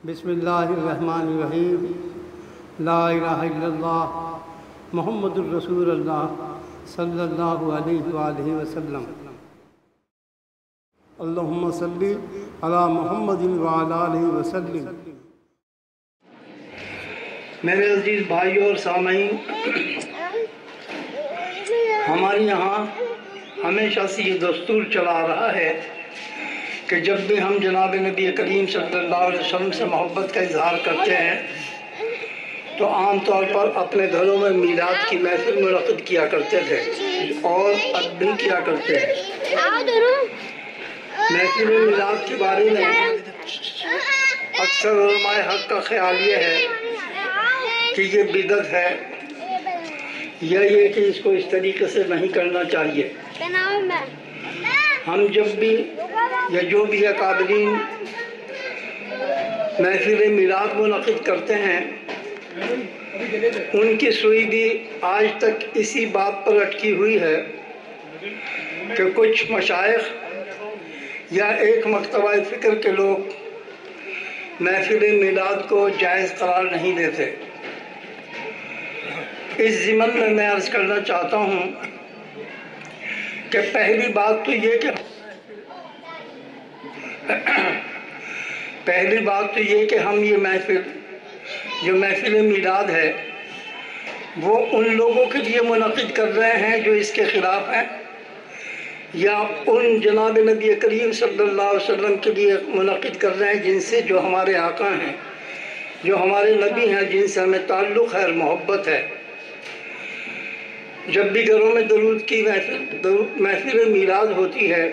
بسم اللہ الرحمن الرحیم، لا الہ الا اللہ محمد الرسول اللہ صلی اللہ علیہ وآلہ وسلم۔ اللہم صلی علی محمد وعلی آلہ وسلم۔ میرے عزیز بھائیوں اور سامعین، ہمارے یہاں ہمیشہ سے یہ دستور چلا رہا ہے کہ جب بھی ہم جناب نبی کریم صلی اللہ علیہ وسلم سے محبت کا اظہار کرتے ہیں تو عام طور پر اپنے گھروں میں میلاد کی محفل منعقد کیا کرتے تھے اور اب بھی کیا کرتے ہیں۔ محفل میلاد کے بارے میں اکثر علماء حق کا خیال یہ ہے کہ یہ بدعت ہے یا یہ کہ اس کو اس طریقے سے نہیں کرنا چاہیے۔ ہم جب بھی یا جو بھی اکابرین محفل میلاد منعقد کرتے ہیں ان کی سوئی بھی آج تک اسی بات پر اٹکی ہوئی ہے کہ کچھ مشائخ یا ایک مکتبہ فکر کے لوگ محفل میلاد کو جائز قرار نہیں دیتے۔ اس ضمن میں عرض کرنا چاہتا ہوں کہ پہلی بات تو یہ کہ ہم یہ محفل میلاد ہے وہ ان لوگوں کے لیے منعقد کر رہے ہیں جو اس کے خلاف ہیں، یا ان جناب نبی کریم صلی اللہ علیہ وسلم کے لیے منعقد کر رہے ہیں جن سے جو ہمارے آقا ہیں، جو ہمارے نبی ہیں، جن سے ہمیں تعلق ہے اور محبت ہے۔ جب بھی گھروں میں درود کی محفل میلاد ہوتی ہے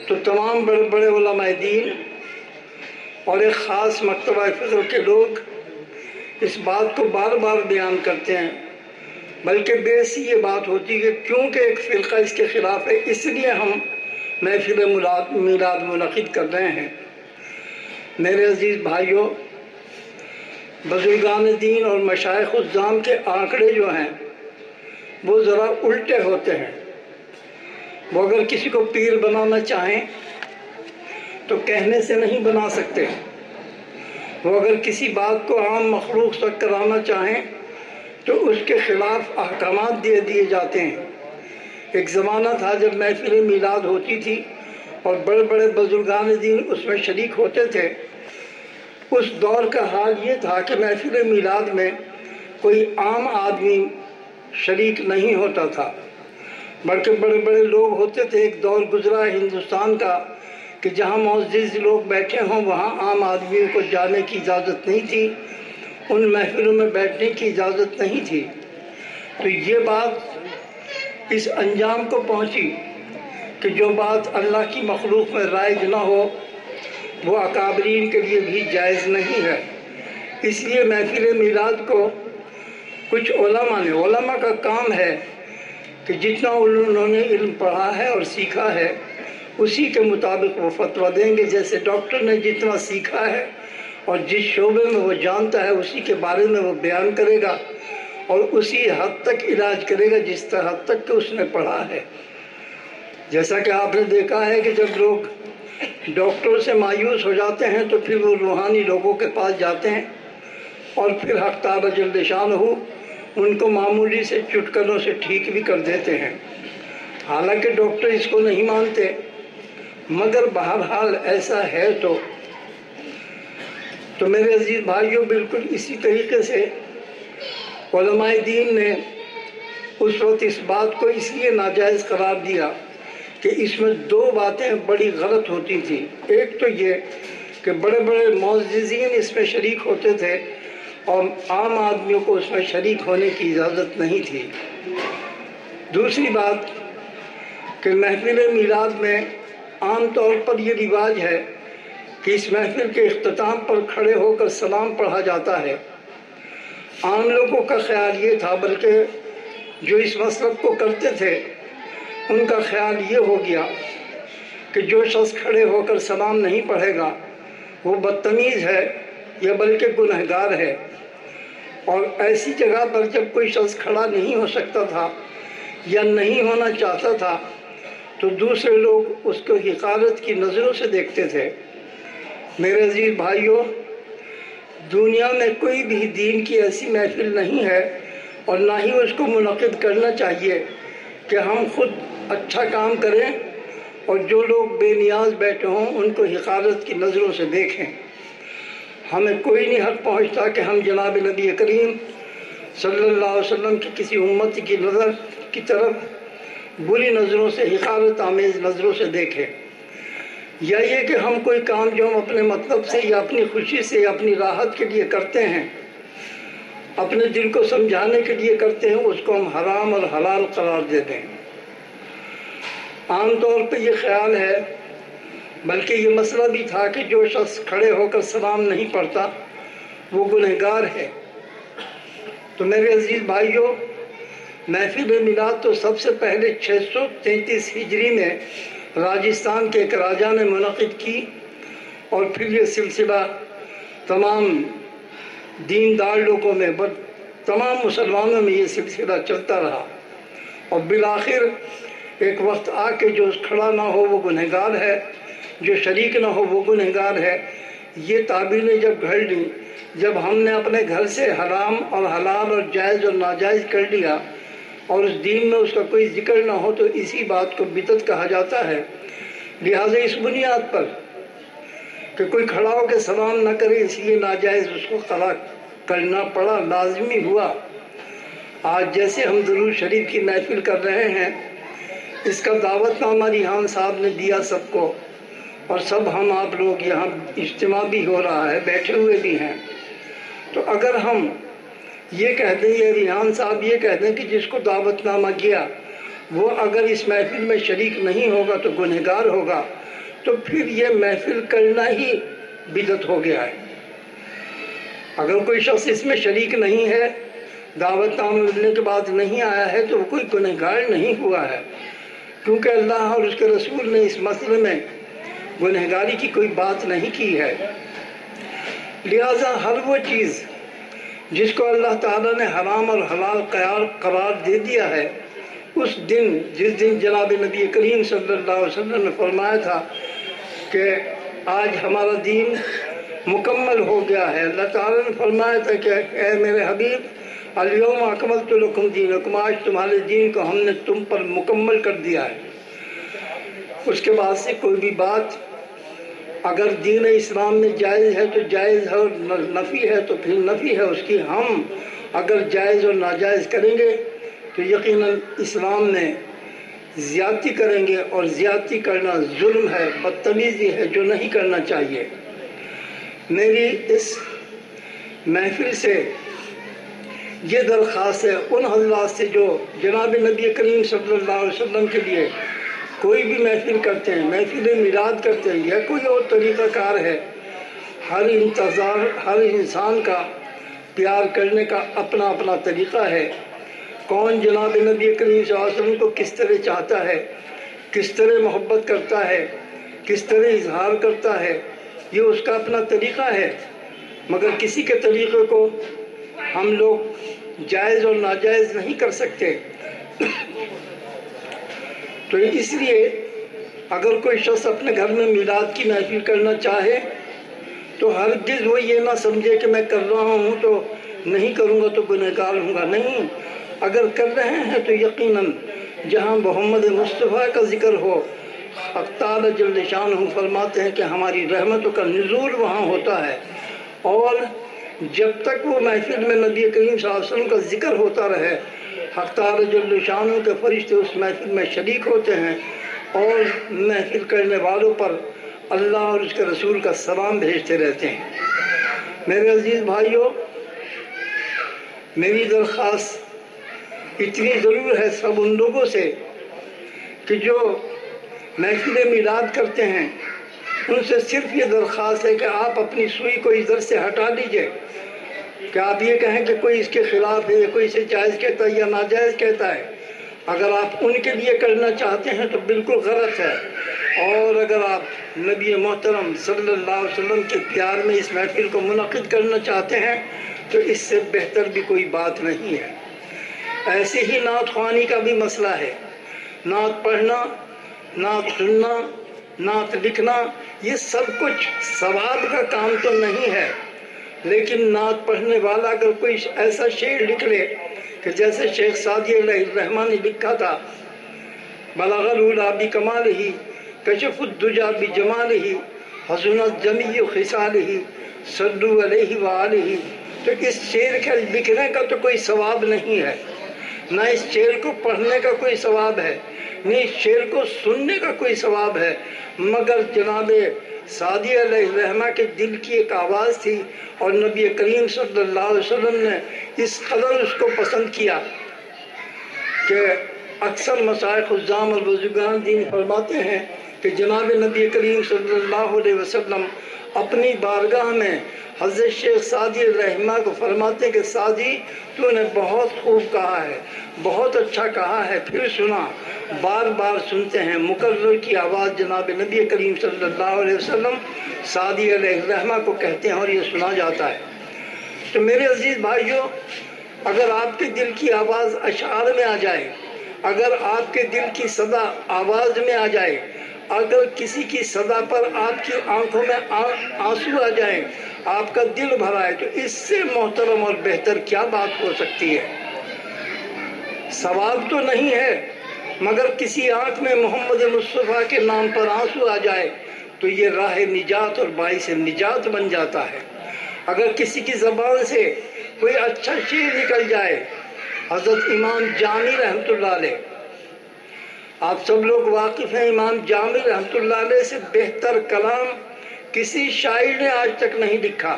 تو تمام بڑے بڑے علماء دین اور ایک خاص مکتبہ فکر کے لوگ اس بات کو بار بار بیان کرتے ہیں، بلکہ بیسی یہ بات ہوتی ہے کہ کیونکہ ایک فرقہ اس کے خلاف ہے اس لیے ہم محفل میلاد منعقد کر رہے ہیں۔ میرے عزیز بھائیوں، بزرگان دین اور مشائخ الزام کے آنکڑے جو ہیں وہ ذرا الٹے ہوتے ہیں۔ وہ اگر کسی کو پیر بنانا چاہیں تو کہنے سے نہیں بنا سکتے، وہ اگر کسی بات کو عام مخلوق تک کرانا چاہیں تو اس کے خلاف احکامات دے دیے جاتے ہیں۔ ایک زمانہ تھا جب محفل میلاد ہوتی تھی اور بڑے بڑے بزرگان دین اس میں شریک ہوتے تھے۔ اس دور کا حال یہ تھا کہ محفل میلاد میں کوئی عام آدمی شریک نہیں ہوتا تھا، بلکہ بڑے بڑے لوگ ہوتے تھے۔ ایک دور گزرا ہندوستان کا کہ جہاں معزز لوگ بیٹھے ہوں وہاں عام آدمیوں کو جانے کی اجازت نہیں تھی، ان محفلوں میں بیٹھنے کی اجازت نہیں تھی۔ تو یہ بات اس انجام کو پہنچی کہ جو بات اللہ کی مخلوق میں رائج نہ ہو وہ اکابرین کے لیے بھی جائز نہیں ہے۔ اس لیے محفل میلاد کو کچھ علماء کا کام ہے کہ جتنا انہوں نے علم پڑھا ہے اور سیکھا ہے اسی کے مطابق وہ فتویٰ دیں گے۔ جیسے ڈاکٹر نے جتنا سیکھا ہے اور جس شعبے میں وہ جانتا ہے اسی کے بارے میں وہ بیان کرے گا اور اسی حد تک علاج کرے گا جس حد تک کہ اس نے پڑھا ہے۔ جیسا کہ آپ نے دیکھا ہے کہ جب لوگ ڈاکٹر سے مایوس ہو جاتے ہیں تو پھر وہ روحانی لوگوں کے پاس جاتے ہیں اور پھر حق تعالی جل شانہ ان کو معمولی سے چٹکنوں سے ٹھیک بھی کر دیتے ہیں، حالانکہ ڈاکٹر اس کو نہیں مانتے، مگر بہرحال ایسا ہے۔ تو میرے عزیز بھائیوں، بالکل اسی طریقے سے علماء دین نے اس وقت اس بات کو اس لیے ناجائز قرار دیا کہ اس میں دو باتیں بڑی غلط ہوتی تھیں۔ ایک تو یہ کہ بڑے بڑے معززین اس میں شریک ہوتے تھے اور عام آدمیوں کو اس میں شریک ہونے کی اجازت نہیں تھی۔ دوسری بات کہ محفل میلاد میں عام طور پر یہ رواج ہے کہ اس محفل کے اختتام پر کھڑے ہو کر سلام پڑھا جاتا ہے۔ عام لوگوں کا خیال یہ تھا، بلکہ جو اس مسلک کو کرتے تھے ان کا خیال یہ ہو گیا کہ جو شخص کھڑے ہو کر سلام نہیں پڑھے گا وہ بدتمیز ہے یا بلکہ گنہگار ہے۔ اور ایسی جگہ پر جب کوئی شخص کھڑا نہیں ہو سکتا تھا یا نہیں ہونا چاہتا تھا تو دوسرے لوگ اس کو حقارت کی نظروں سے دیکھتے تھے میرے عزیز بھائیوں، دنیا میں کوئی بھی دین کی ایسی محفل نہیں ہے اور نہ ہی اس کو منعقد کرنا چاہیے کہ ہم خود اچھا کام کریں اور جو لوگ بے نیاز بیٹھے ہوں ان کو حقارت کی نظروں سے دیکھیں۔ ہمیں کوئی نہیں حق پہنچتا کہ ہم جناب نبی کریم صلی اللہ علیہ وسلم کی کسی امت کی نظر کی طرف بری نظروں سے، حقارت آمیز نظروں سے دیکھیں، یا یہ کہ ہم کوئی کام جو ہم اپنے مطلب سے یا اپنی خوشی سے یا اپنی راحت کے لیے کرتے ہیں، اپنے دل کو سمجھانے کے لیے کرتے ہیں، اس کو ہم حرام اور حلال قرار دے دیں۔ عام طور پہ یہ خیال ہے، بلکہ یہ مسئلہ بھی تھا کہ جو شخص کھڑے ہو کر سلام نہیں پڑھتا وہ گنہگار ہے۔ تو میرے عزیز بھائیوں، محفل میلاد تو سب سے پہلے 633 ہجری میں راجستھان کے ایک راجا نے منعقد کی، اور پھر یہ سلسلہ تمام دیندار لوگوں میں، تمام مسلمانوں میں یہ سلسلہ چلتا رہا، اور بالآخر ایک وقت آ کے جو کھڑا نہ ہو وہ گنہگار ہے، جو شریک نہ ہو وہ گنہگار ہے۔ یہ تعبیریں جب گھڑ لیں، جب ہم نے اپنے گھر سے حرام اور حلال اور جائز اور ناجائز کر لیا اور اس دین میں اس کا کوئی ذکر نہ ہو، تو اسی بات کو بدعت کہا جاتا ہے۔ لہٰذا اس بنیاد پر کہ کوئی کھڑا ہو کے سلام نہ کرے، اس لیے ناجائز اس کو قضا کرنا پڑا، لازمی ہوا۔ آج جیسے ہم درود شریف کی محفل کر رہے ہیں، اس کا دعوت نامہ ریحان صاحب نے دیا سب کو، اور سب ہم آپ لوگ یہاں اجتماع بھی ہو رہا ہے، بیٹھے ہوئے بھی ہیں۔ تو اگر ہم یہ کہہ دیں، یہ ریحان صاحب یہ کہہ دیں کہ جس کو دعوت نامہ گیا وہ اگر اس محفل میں شریک نہیں ہوگا تو گنہگار ہوگا، تو پھر یہ محفل کرنا ہی بدعت ہو گیا ہے۔ اگر کوئی شخص اس میں شریک نہیں ہے، دعوت نامہ ملنے کے بعد نہیں آیا ہے، تو وہ کوئی گنہگار نہیں ہوا ہے، کیونکہ اللہ اور اس کے رسول نے اس مسئلے میں گنہگاری کی کوئی بات نہیں کی ہے۔ لہٰذا ہر وہ چیز جس کو اللہ تعالیٰ نے حرام اور حلال قرار دے دیا ہے، اس دن، جس دن جناب نبی کریم صلی اللہ علیہ وسلم نے فرمایا تھا کہ آج ہمارا دین مکمل ہو گیا ہے، اللہ تعالیٰ نے فرمایا تھا کہ اے میرے حبیب، الیوم اکملت لکم دینکم، آج تمہارے دین کو ہم نے تم پر مکمل کر دیا ہے۔ اس کے بعد سے کوئی بھی بات اگر دین اسلام میں جائز ہے تو جائز ہے، اور نفی ہے تو پھر نفی ہے اس کی۔ ہم اگر جائز اور ناجائز کریں گے تو یقیناً اسلام میں زیادتی کریں گے، اور زیادتی کرنا ظلم ہے، بدتمیزی ہے، جو نہیں کرنا چاہیے۔ میری اس محفل سے یہ درخواست ہے ان حضرات سے جو جناب نبی کریم صلی اللہ علیہ وسلم کے لیے کوئی بھی محفل کرتے ہیں، محفل میلاد کرتے ہیں یا کوئی اور طریقہ کار ہے، ہر انسان کا پیار کرنے کا اپنا اپنا طریقہ ہے۔ کون جناب نبی کریم صلی اللہ علیہ وسلم کو کس طرح چاہتا ہے، کس طرح محبت کرتا ہے، کس طرح اظہار کرتا ہے، یہ اس کا اپنا طریقہ ہے، مگر کسی کے طریقے کو ہم لوگ جائز اور ناجائز نہیں کر سکتے۔ تو اس لیے اگر کوئی شخص اپنے گھر میں میلاد کی محفل کرنا چاہے تو ہرگز وہ یہ نہ سمجھے کہ میں کر رہا ہوں تو نہیں کروں گا تو گنہگار ہوں گا، نہیں۔ اگر کر رہے ہیں تو یقیناً جہاں محمد مصطفیٰ کا ذکر ہو، حق تعالی جل شانہ فرماتے ہیں کہ ہماری رحمتوں کا نزول وہاں ہوتا ہے، اور جب تک وہ محفل میں نبی کریم صلی اللہ علیہ وسلم کا ذکر ہوتا رہے، حق تعالی جل شانہ کے فرشتے اس محفل میں شریک ہوتے ہیں اور محفل کرنے والوں پر اللہ اور اس کے رسول کا سلام بھیجتے رہتے ہیں۔ میرے عزیز بھائیوں، میری درخواست اتنی ضرور ہے سب ان لوگوں سے کہ جو محفل میلاد کرتے ہیں، ان سے صرف یہ درخواست ہے کہ آپ اپنی سوئی کو ادھر سے ہٹا لیجئے، کہ آپ یہ کہیں کہ کوئی اس کے خلاف ہے، یا کوئی اسے جائز کہتا ہے یا ناجائز کہتا ہے۔ اگر آپ ان کے لیے کرنا چاہتے ہیں تو بالکل غلط ہے، اور اگر آپ نبی محترم صلی اللہ علیہ وسلم کے پیار میں اس محفل کو منعقد کرنا چاہتے ہیں تو اس سے بہتر بھی کوئی بات نہیں ہے۔ ایسے ہی نعت خوانی کا بھی مسئلہ ہے، نعت پڑھنا، نعت سننا، نعت لکھنا، یہ سب کچھ ثواب کا کام تو نہیں ہے، لیکن نعت پڑھنے والا اگر کوئی ایسا شعر لکھ لے کہ جیسے شیخ سعدی علیہ الرحمٰن نے لکھا تھا، بلغ العلا بکمالہ کشف الدجا بجمالہ حسنت جمیع خصالہ صلوا علیہ وآلہ، تو اس شعر کے لکھنے کا تو کوئی ثواب نہیں ہے، نہ اس شعر کو پڑھنے کا کوئی ثواب ہے، نہ اس شعر کو سننے کا کوئی ثواب ہے، مگر جناب سعدی علیہ الرحمہ کے دل کی ایک آواز تھی، اور نبی کریم صلی اللہ علیہ وسلم نے اس قدر اس کو پسند کیا کہ اکثر مشائخ الزام اور بزرگان دین فرماتے ہیں کہ جناب نبی کریم صلی اللہ علیہ وسلم اپنی بارگاہ میں حضرت شیخ سعدی الرحمہ کو فرماتے ہیں کہ سعدی تو نے بہت خوب کہا ہے، بہت اچھا کہا ہے، پھر سنا، بار بار سنتے ہیں۔ مقرر کی آواز جناب نبی کریم صلی اللہ علیہ وسلم سعدی علیہ الرحمہ کو کہتے ہیں اور یہ سنا جاتا ہے۔ تو میرے عزیز بھائیوں، اگر آپ کے دل کی آواز اشعار میں آ جائے، اگر آپ کے دل کی صدا آواز میں آ جائے، اگر کسی کی صدا پر آپ کی آنکھوں میں آنسو آ جائیں، آپ کا دل بھرائے، تو اس سے محترم اور بہتر کیا بات ہو سکتی ہے؟ ثواب تو نہیں ہے، مگر کسی آنکھ میں محمد مصطفیٰ کے نام پر آنسو آ جائے تو یہ راہ نجات اور باعث نجات بن جاتا ہے۔ اگر کسی کی زبان سے کوئی اچھا شعر نکل جائے، حضرت امام جامی رحمۃ اللہ علیہ، آپ سب لوگ واقف ہیں، امام جامی رحمۃ اللہ علیہ سے بہتر کلام کسی شاعر نے آج تک نہیں لکھا۔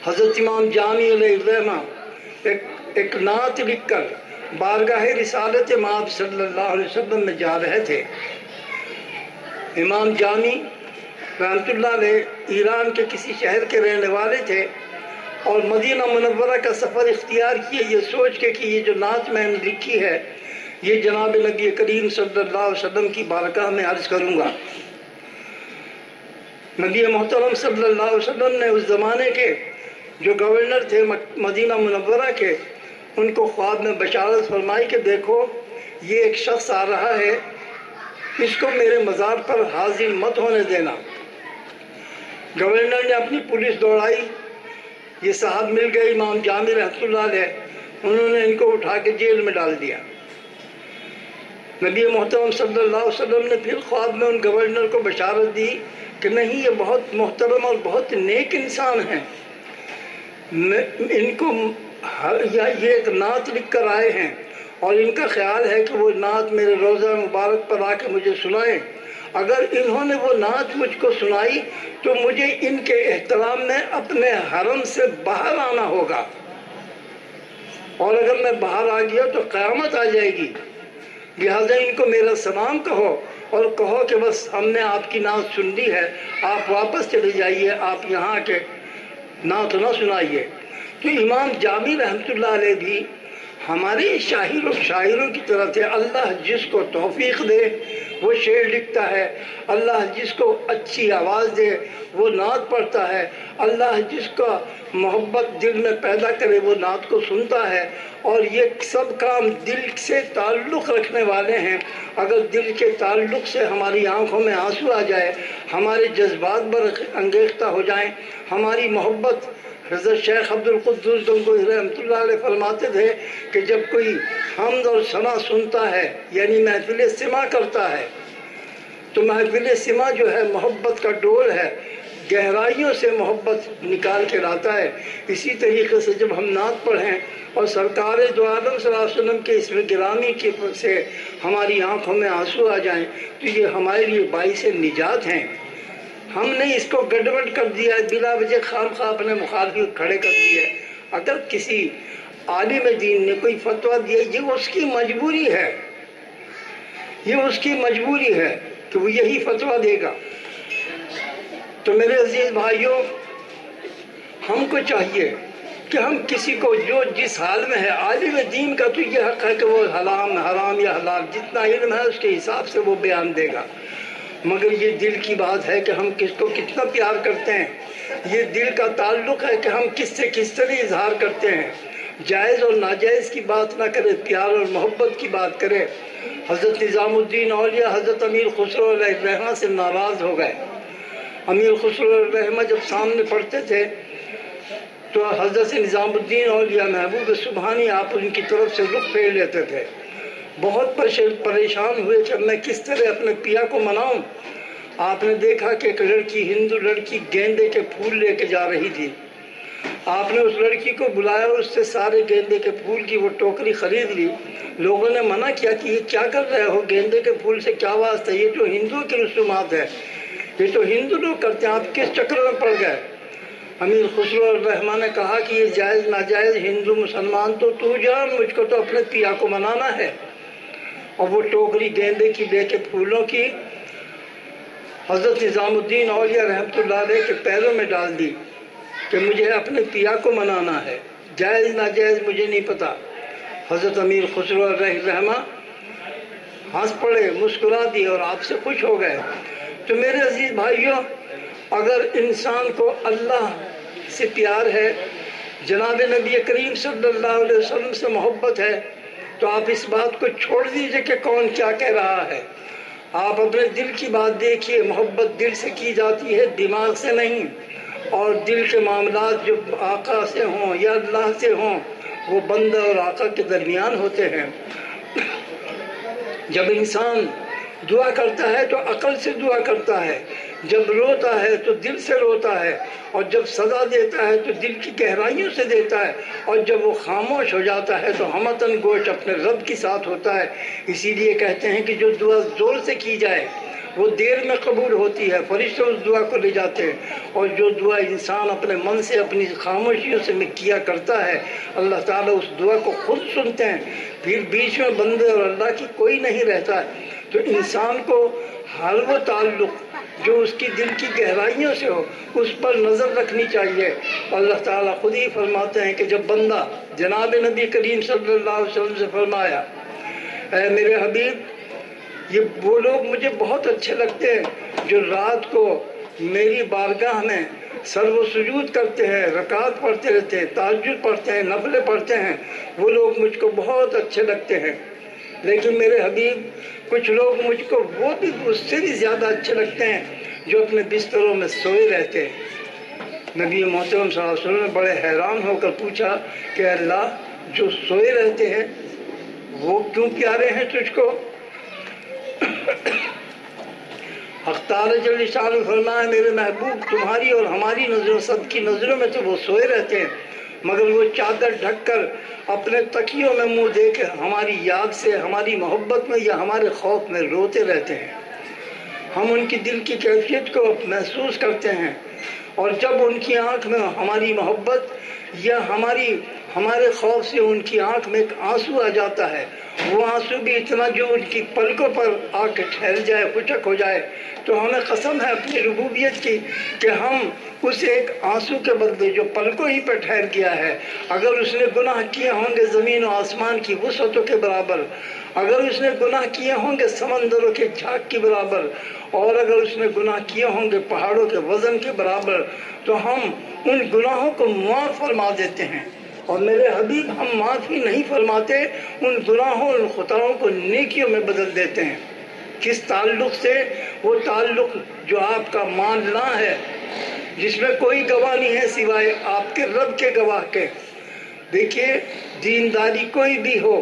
حضرت امام جامی علیہ الرحمہ ایک نعت لکھ کر بارگاہ رسالت مآب صلی اللہ علیہ وسلم میں جا رہے تھے۔ امام جامی رحمۃ اللہ علیہ ایران کے کسی شہر کے رہنے والے تھے اور مدینہ منورہ کا سفر اختیار کیے یہ سوچ کے کہ یہ جو نعت میں نے لکھی ہے یہ جناب نبی کریم صلی اللہ علیہ وسلم کی بارگاہ میں عرض کروں گا۔ نبی محترم صلی اللہ علیہ وسلم نے اس زمانے کے جو گورنر تھے مدینہ منورہ کے، ان کو خواب میں بشارت فرمائی کہ دیکھو یہ ایک شخص آ رہا ہے، اس کو میرے مزار پر حاضر مت ہونے دینا۔ گورنر نے اپنی پولیس دوڑائی، یہ صاحب مل گئے امام جامی رحمۃ اللہ علیہ، انہوں نے ان کو اٹھا کے جیل میں ڈال دیا۔ نبی محترم صلی اللہ علیہ وسلم نے پھر خواب میں ان گورنر کو بشارت دی کہ نہیں، یہ بہت محترم اور بہت نیک انسان ہیں، ان کو یہ ایک نعت لکھ کر آئے ہیں اور ان کا خیال ہے کہ وہ نعت میرے روضہ مبارک پر آ کے مجھے سنائیں۔ اگر انہوں نے وہ نعت مجھ کو سنائی تو مجھے ان کے احترام میں اپنے حرم سے باہر آنا ہوگا، اور اگر میں باہر آ گیا تو قیامت آ جائے گی، لہٰذا ان کو میرا سلام کہو اور کہو کہ بس ہم نے آپ کی نعت سن لی ہے، آپ واپس چلے جائیے، آپ یہاں کے نعت نہ سنائیے۔ تو امام جامی رحمۃ اللہ علیہ بھی ہمارے شاعروں کی طرح تھے۔ اللہ جس کو توفیق دے وہ شعر لکھتا ہے، اللہ جس کو اچھی آواز دے وہ نعت پڑھتا ہے، اللہ جس کا محبت دل میں پیدا کرے وہ نعت کو سنتا ہے، اور یہ سب کام دل سے تعلق رکھنے والے ہیں۔ اگر دل کے تعلق سے ہماری آنکھوں میں آنسو آ جائے، ہمارے جذبات برانگیختہ ہو جائیں، ہماری محبت، حضرت شیخ عبد القدوس گنگوہی رحمۃ اللہ علیہ فرماتے تھے کہ جب کوئی حمد اور ثنا سنتا ہے یعنی محفل سما کرتا ہے تو محفل سما جو ہے محبت کا ڈول ہے، گہرائیوں سے محبت نکال کے لاتا ہے۔ اسی طریقے سے جب ہم نعت پڑھیں اور سرکار دو عالم صلی اللہ علیہ وسلم کے اسم گرامی کی سے ہماری آنکھوں میں آنسو آ جائیں تو یہ ہمارے لیے باعث نجات ہیں۔ ہم نے اس کو گڑبڑ کر دیا ہے، بلا وجہ خام خواہ اپنے مخالف کھڑے کر دیے۔ اگر کسی عالم دین نے کوئی فتویٰ دیا یہ اس کی مجبوری ہے، یہ اس کی مجبوری ہے کہ وہ یہی فتویٰ دے گا۔ تو میرے عزیز بھائیوں، ہم کو چاہیے کہ ہم کسی کو جو جس حال میں ہے، عالم دین کا تو یہ حق ہے کہ وہ حرام یا حلال جتنا علم ہے اس کے حساب سے وہ بیان دے گا، مگر یہ دل کی بات ہے کہ ہم کس کو کتنا پیار کرتے ہیں، یہ دل کا تعلق ہے کہ ہم کس سے کس طرح اظہار کرتے ہیں۔ جائز اور ناجائز کی بات نہ کرے، پیار اور محبت کی بات کرے۔ حضرت نظام الدین اولیاء حضرت امیر خسرو علیہ الرحمہ سے ناراض ہو گئے، امیر خسرو الرحمہ جب سامنے پڑھتے تھے تو حضرت نظام الدین اولیاء محبوب سبحانی آپ ان کی طرف سے رخ پھیر لیتے تھے۔ بہت پریشان ہوئے کہ میں کس طرح اپنے پیا کو مناؤں۔ آپ نے دیکھا کہ ایک لڑکی، ہندو لڑکی، گیندے کے پھول لے کے جا رہی تھی۔ آپ نے اس لڑکی کو بلایا، اس سے سارے گیندے کے پھول کی وہ ٹوکری خرید لی۔ لوگوں نے منع کیا کہ یہ کیا کر رہے ہو، گیندے کے پھول سے کیا واسطہ، یہ تو ہندوؤں کی رسومات ہے، یہ تو ہندو لوگ کرتے ہیں، آپ کس چکر میں پڑ گئے۔ امیر خسرو الرحمٰن نے کہا کہ یہ جائز ناجائز ہندو مسلمان تو جان، مجھ کو تو اپنے پیا کو منانا ہے۔ اور وہ ٹوکری گیندے کی لے کے پھولوں کی حضرت نظام الدین اولیاء رحمۃ اللہ علیہ کے پیروں میں ڈال دی کہ مجھے اپنے پیا کو منانا ہے، جائز ناجائز مجھے نہیں پتا۔ حضرت امیر خسرو الرحمہ ہنس پڑے، مسکرا دیے اور آپ سے خوش ہو گئے۔ تو میرے عزیز بھائیوں، اگر انسان کو اللہ سے پیار ہے، جناب نبی کریم صلی اللہ علیہ وسلم سے محبت ہے، تو آپ اس بات کو چھوڑ دیجئے کہ کون کیا کہہ رہا ہے۔ آپ اپنے دل کی بات دیکھیے، محبت دل سے کی جاتی ہے، دماغ سے نہیں۔ اور دل کے معاملات جو آقا سے ہوں یا اللہ سے ہوں، وہ بندہ اور آقا کے درمیان ہوتے ہیں۔ جب انسان دعا کرتا ہے تو عقل سے دعا کرتا ہے، جب روتا ہے تو دل سے روتا ہے، اور جب سزا دیتا ہے تو دل کی گہرائیوں سے دیتا ہے، اور جب وہ خاموش ہو جاتا ہے تو ہمتن گوش اپنے رب کے ساتھ ہوتا ہے۔ اسی لیے کہتے ہیں کہ جو دعا زور سے کی جائے وہ دیر میں قبول ہوتی ہے، فرشتے اس دعا کو لے جاتے ہیں، اور جو دعا انسان اپنے من سے اپنی خاموشیوں سے کیا کرتا ہے، اللہ تعالیٰ اس دعا کو خود سنتے ہیں۔ پھر بیچ میں بندے اور اللہ کی کوئی نہیں رہتا ہے۔ تو انسان کو ہر وہ تعلق جو اس کی دل کی گہرائیوں سے ہو، اس پر نظر رکھنی چاہیے۔ اللہ تعالیٰ خود ہی فرماتے ہیں کہ جب بندہ جناب نبی کریم صلی اللہ علیہ وسلم سے فرمایا، اے میرے حبیب، یہ وہ لوگ مجھے بہت اچھے لگتے ہیں جو رات کو میری بارگاہ میں سر و سجود کرتے ہیں، رکعت پڑھتے رہتے ہیں، تہجد پڑھتے ہیں، نفلیں پڑھتے ہیں، وہ لوگ مجھ کو بہت اچھے لگتے ہیں۔ لیکن میرے حبیب، کچھ لوگ مجھ کو وہ بھی اس سے بھی زیادہ اچھے لگتے ہیں جو اپنے بستروں میں سوئے رہتے ہیں۔ نبی محترم صلی اللہ علیہ وسلم نے بڑے حیران ہو کر پوچھا کہ اللہ، جو سوئے رہتے ہیں وہ کیوں پیارے ہیں تجھ کو؟ حق تعالیٰ جل شانہ فرمایا، میرے محبوب تمہاری اور ہماری نظروں، سب کی نظروں میں تو وہ سوئے رہتے ہیں، مگر وہ چادر ڈھک کر اپنے تکیوں میں منہ دے کے ہماری یاد سے، ہماری محبت میں یا ہمارے خوف میں روتے رہتے ہیں۔ ہم ان کی دل کی کیفیت کو محسوس کرتے ہیں، اور جب ان کی آنکھ میں ہماری محبت یا ہمارے خوف سے ان کی آنکھ میں ایک آنسو آ جاتا ہے، وہ آنسو بھی اتنا جو ان کی پلکوں پر آ کے ٹھہر جائے، خشک ہو جائے، تو ہمیں قسم ہے اپنی ربوبیت کی کہ ہم اس ایک آنسو کے بدلے جو پلکوں ہی پہ ٹھہر گیا ہے، اگر اس نے گناہ کیے ہوں گے زمین و آسمان کی وسعتوں کے برابر، اگر اس نے گناہ کیے ہوں گے سمندروں کے جھاگ کے برابر، اور اگر اس نے گناہ کیے ہوں گے پہاڑوں کے وزن کے برابر، تو ہم ان گناہوں کو معاف فرما دیتے ہیں۔ اور میرے حبیب، ہم معاف ہی نہیں فرماتے، ان گناہوں اور خطاؤں کو نیکیوں میں بدل دیتے ہیں۔ کس تعلق سے؟ وہ تعلق جو آپ کا ماننا ہے، جس میں کوئی گواہ نہیں ہے سوائے آپ کے رب کے گواہ کے۔ دیکھیے، دینداری کوئی بھی ہو،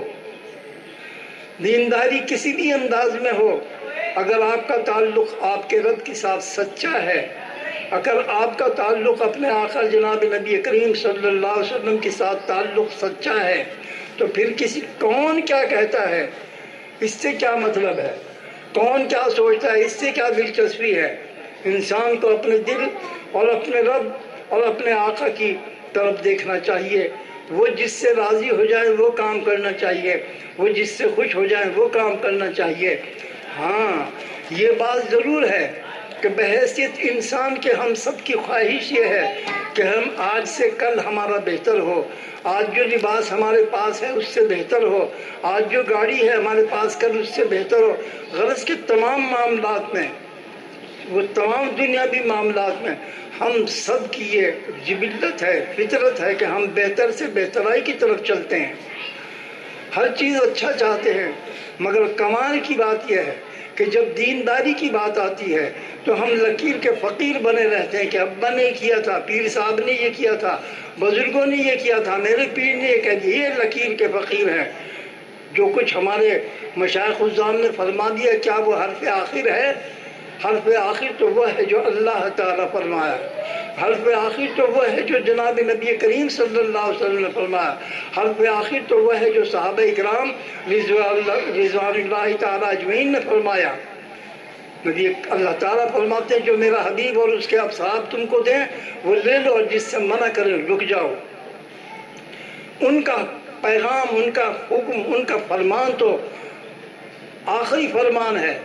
دینداری کسی بھی انداز میں ہو، اگر آپ کا تعلق آپ کے رب کے ساتھ سچا ہے، اگر آپ کا تعلق اپنے آقا جناب نبی کریم صلی اللہ علیہ وسلم کے ساتھ تعلق سچا ہے، تو پھر کون کیا کہتا ہے اس سے کیا مطلب ہے، کون کیا سوچتا ہے اس سے کیا دلچسپی ہے۔ انسان کو اپنے دل اور اپنے رب اور اپنے آقا کی طرف دیکھنا چاہیے۔ وہ جس سے راضی ہو جائے وہ کام کرنا چاہیے، وہ جس سے خوش ہو جائے وہ کام کرنا چاہیے۔ ہاں، یہ بات ضرور ہے کہ بحیثیت انسان کے ہم سب کی خواہش یہ ہے کہ ہم آج سے کل ہمارا بہتر ہو، آج جو لباس ہمارے پاس ہے اس سے بہتر ہو، آج جو گاڑی ہے ہمارے پاس کل اس سے بہتر ہو۔ غرض کے تمام معاملات میں، وہ تمام دنیاوی معاملات میں ہم سب کی یہ جبلت ہے، فطرت ہے کہ ہم بہتر سے بہترائی کی طرف چلتے ہیں۔ ہر چیز اچھا چاہتے ہیں، مگر کمال کی بات یہ ہے کہ جب دینداری کی بات آتی ہے تو ہم لکیر کے فقیر بنے رہتے ہیں کہ ابا نے کیا تھا، پیر صاحب نے یہ کیا تھا، بزرگوں نے یہ کیا تھا، میرے پیر نے یہ کہہ دیا، یہ لکیر کے فقیر ہیں۔ جو کچھ ہمارے مشائخ الزام نے فرما دیا، کیا وہ حرف آخر ہے؟ حرف آخر تو وہ ہے جو اللہ تعالیٰ فرمایا، حرف آخر تو وہ ہے جو جناب نبی کریم صلی اللہ علیہ وسلم نے فرمایا، حرف آخر تو وہ ہے جو صحابہ اکرام رضوان اللہ تعالیٰ اجمعین نے فرمایا۔ نبی اللہ تعالیٰ فرماتے ہیں جو میرا حبیب اور اس کے اصحاب تم کو دیں وہ لے لو، اور جس سے منع کریں رک جاؤ۔ ان کا پیغام، ان کا حکم، ان کا فرمان تو آخری فرمان ہے،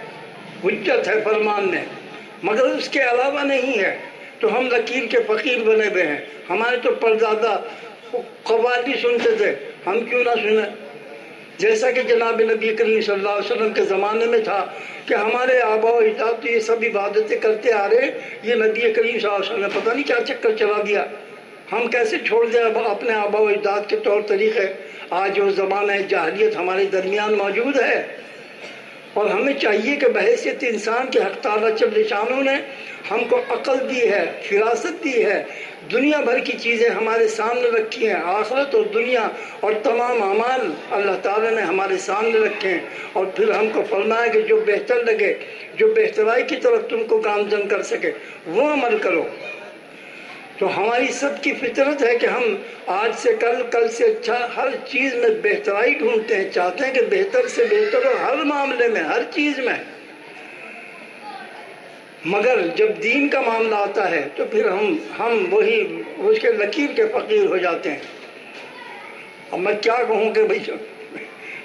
حجت ہے فرمان میں، مگر اس کے علاوہ نہیں ہے۔ تو ہم لکیر کے فقیر بنے ہوئے ہیں۔ ہمارے تو پردادا قوالی سنتے تھے، ہم کیوں نہ سنیں؟ جیسا کہ جناب نبی کریم صلی اللہ علیہ وسلم کے زمانے میں تھا کہ ہمارے آبا و اجداد تو یہ سب عبادتیں کرتے آ رہے، یہ نبی کریم صلی اللہ علیہ وسلم نے پتہ نہیں کیا چکر چلا دیا، ہم کیسے چھوڑ دیں اپنے آبا و اجداد کے طور طریقے؟ آج وہ زمانہ جاہلیت ہمارے درمیان موجود ہے، اور ہمیں چاہیے کہ بحیثیت انسان کے حق تعالیٰ جل شانہ نے ہم کو عقل دی ہے، فراست دی ہے، دنیا بھر کی چیزیں ہمارے سامنے رکھی ہیں، آخرت اور دنیا اور تمام اعمال اللہ تعالیٰ نے ہمارے سامنے رکھے ہیں، اور پھر ہم کو فرمایا کہ جو بہتر لگے، جو بہترائی کی طرف تم کو گامزن کر سکے وہ عمل کرو۔ تو ہماری سب کی فطرت ہے کہ ہم آج سے کل، کل سے اچھا، ہر چیز میں بہترائی ڈھونڈتے ہیں، چاہتے ہیں کہ بہتر سے بہتر ہو ہر معاملے میں، ہر چیز میں۔ مگر جب دین کا معاملہ آتا ہے تو پھر ہم وہی اس کے لکیر کے فقیر ہو جاتے ہیں۔ اب میں کیا کہوں کہ بھائی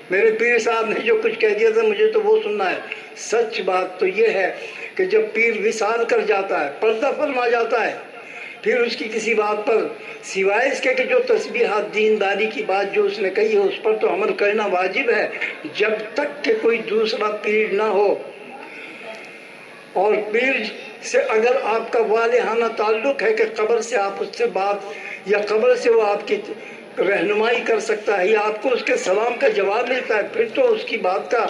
میرے پیر صاحب نے جو کچھ کہہ دیا تھا مجھے تو وہ سننا ہے۔ سچ بات تو یہ ہے کہ جب پیر وصال کر جاتا ہے، پردہ فرما جاتا ہے، پھر اس کی کسی بات پر سوائے اس کے کہ جو تسبیحات دینداری کی بات جو اس نے کہی ہے اس پر تو عمل کرنا واجب ہے، جب تک کہ کوئی دوسرا پیر نہ ہو۔ اور پیر سے اگر آپ کا والہانہ تعلق ہے کہ قبر سے آپ اس سے بات، یا قبر سے وہ آپ کی رہنمائی کر سکتا ہے، یا آپ کو اس کے سلام کا جواب ملتا ہے، پھر تو اس کی بات کا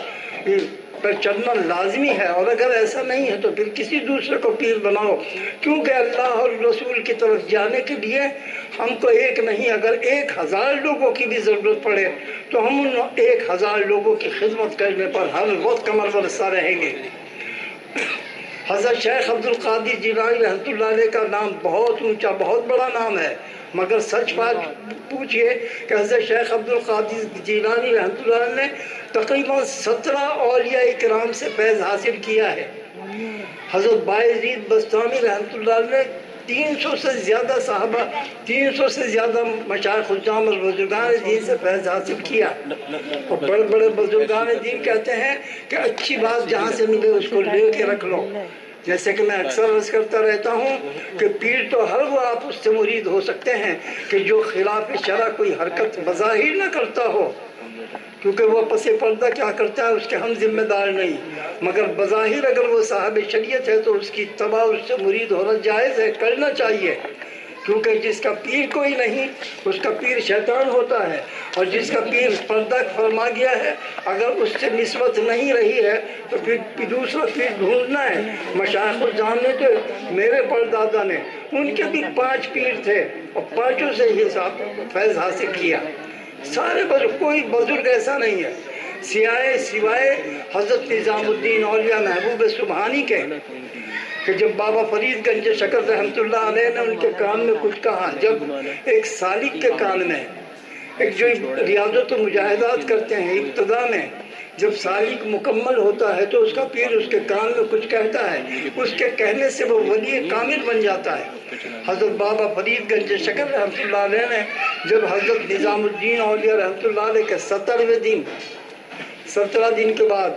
پر چلنا لازمی ہے۔ اور اگر ایسا نہیں ہے تو پھر کسی دوسرے کو پیر بناؤ، کیونکہ اللہ اور رسول کی طرف جانے کے لیے ہم کو ایک نہیں، اگر 1000 لوگوں کی بھی ضرورت پڑے تو ہم ان 1000 لوگوں کی خدمت کرنے پر ہر وقت کمر برسا رہیں گے۔ حضرت شیخ عبد القادر جیلانی رحمۃ اللہ علیہ کا نام بہت اونچا، بہت بڑا نام ہے، مگر سچ بات پوچھئے کہ حضرت شیخ عبد القادر جیلانی رحمۃ اللہ علیہ نے تقریباً 17 اولیاء کرام سے فیض حاصل کیا ہے۔ حضرت بایزید بستامی رحمۃ اللہ علیہ نے 300 سے زیادہ صحابہ، 300 سے زیادہ مشائخ الجام اور بزرگان دین سے فیض حاصل کیا۔ اور بڑے بڑے بزرگان دین کہتے ہیں کہ اچھی بات جہاں سے ملے اس کو لے کے رکھ لو۔ جیسے کہ میں اکثر عرض کرتا رہتا ہوں کہ پیر تو ہر وہ آپ اس سے مرید ہو سکتے ہیں کہ جو خلاف شرع کوئی حرکت بظاہر نہ کرتا ہو، کیونکہ وہ پس پردہ کیا کرتا ہے اس کے ہم ذمہ دار نہیں، مگر بظاہر اگر وہ صاحب شریعت ہے تو اس کی اتباع، اس سے مرید ہونا جائز ہے، کرنا چاہیے، کیونکہ جس کا پیر کوئی نہیں اس کا پیر شیطان ہوتا ہے، اور جس کا پیر پردہ فرما گیا ہے اگر اس سے نسبت نہیں رہی ہے تو پھر دوسرا پیر ڈھونڈنا ہے۔ مشائخ الجام نے تو، میرے پردادا نے، ان کے بھی 5 پیر تھے اور 5 سے ہی فیض حاصل کیا۔ سارے بزرگ، کوئی بزرگ ایسا نہیں ہے سوائے حضرت نظام الدین اولیاء محبوب سبحانی کے، کہ جب بابا فرید گنج شکر رحمۃ اللہ علیہ نے ان کے کان میں کچھ کہا، جب ایک سالک کے کان میں، ایک جو ریاضت و مجاہدات کرتے ہیں ابتدا میں، جب سالک مکمل ہوتا ہے تو اس کا پیر اس کے کان میں کچھ کہتا ہے، اس کے کہنے سے وہ ولی کامل بن جاتا ہے۔ حضرت بابا فرید گنج شکر رحمۃ اللہ علیہ نے جب حضرت نظام الدین اولیاء رحمۃ اللہ علیہ کے 17 دن کے بعد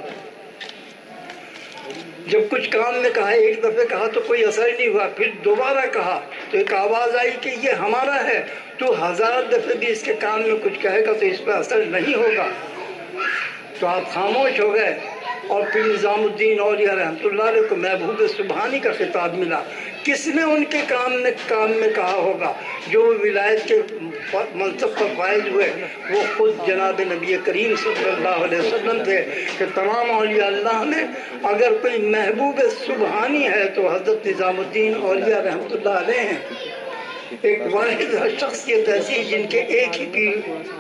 جب کچھ کام میں کہا، ایک دفعہ کہا تو کوئی اثر نہیں ہوا، پھر دوبارہ کہا تو ایک آواز آئی کہ یہ ہمارا ہے، تو 1000 دفعہ بھی اس کے کان میں کچھ کہے گا تو اس پہ اثر نہیں ہوگا۔ تو آپ خاموش ہو گئے، اور پھر نظام الدین اولیاء رحمۃ اللہ علیہ کو محبوب سبحانی کا خطاب ملا کس نے ان کے کام میں کہا ہوگا؟ جو ولایت کے منصب پر فائز ہوئے وہ خود جناب نبی کریم صلی اللہ علیہ وسلم تھے کہ تمام اولیاء اللہ میں اگر کوئی محبوب سبحانی ہے تو حضرت نظام الدین اولیاء رحمۃ اللہ علیہ ہیں۔ ایک واحد شخصیت ایسی جن کے ایک ہی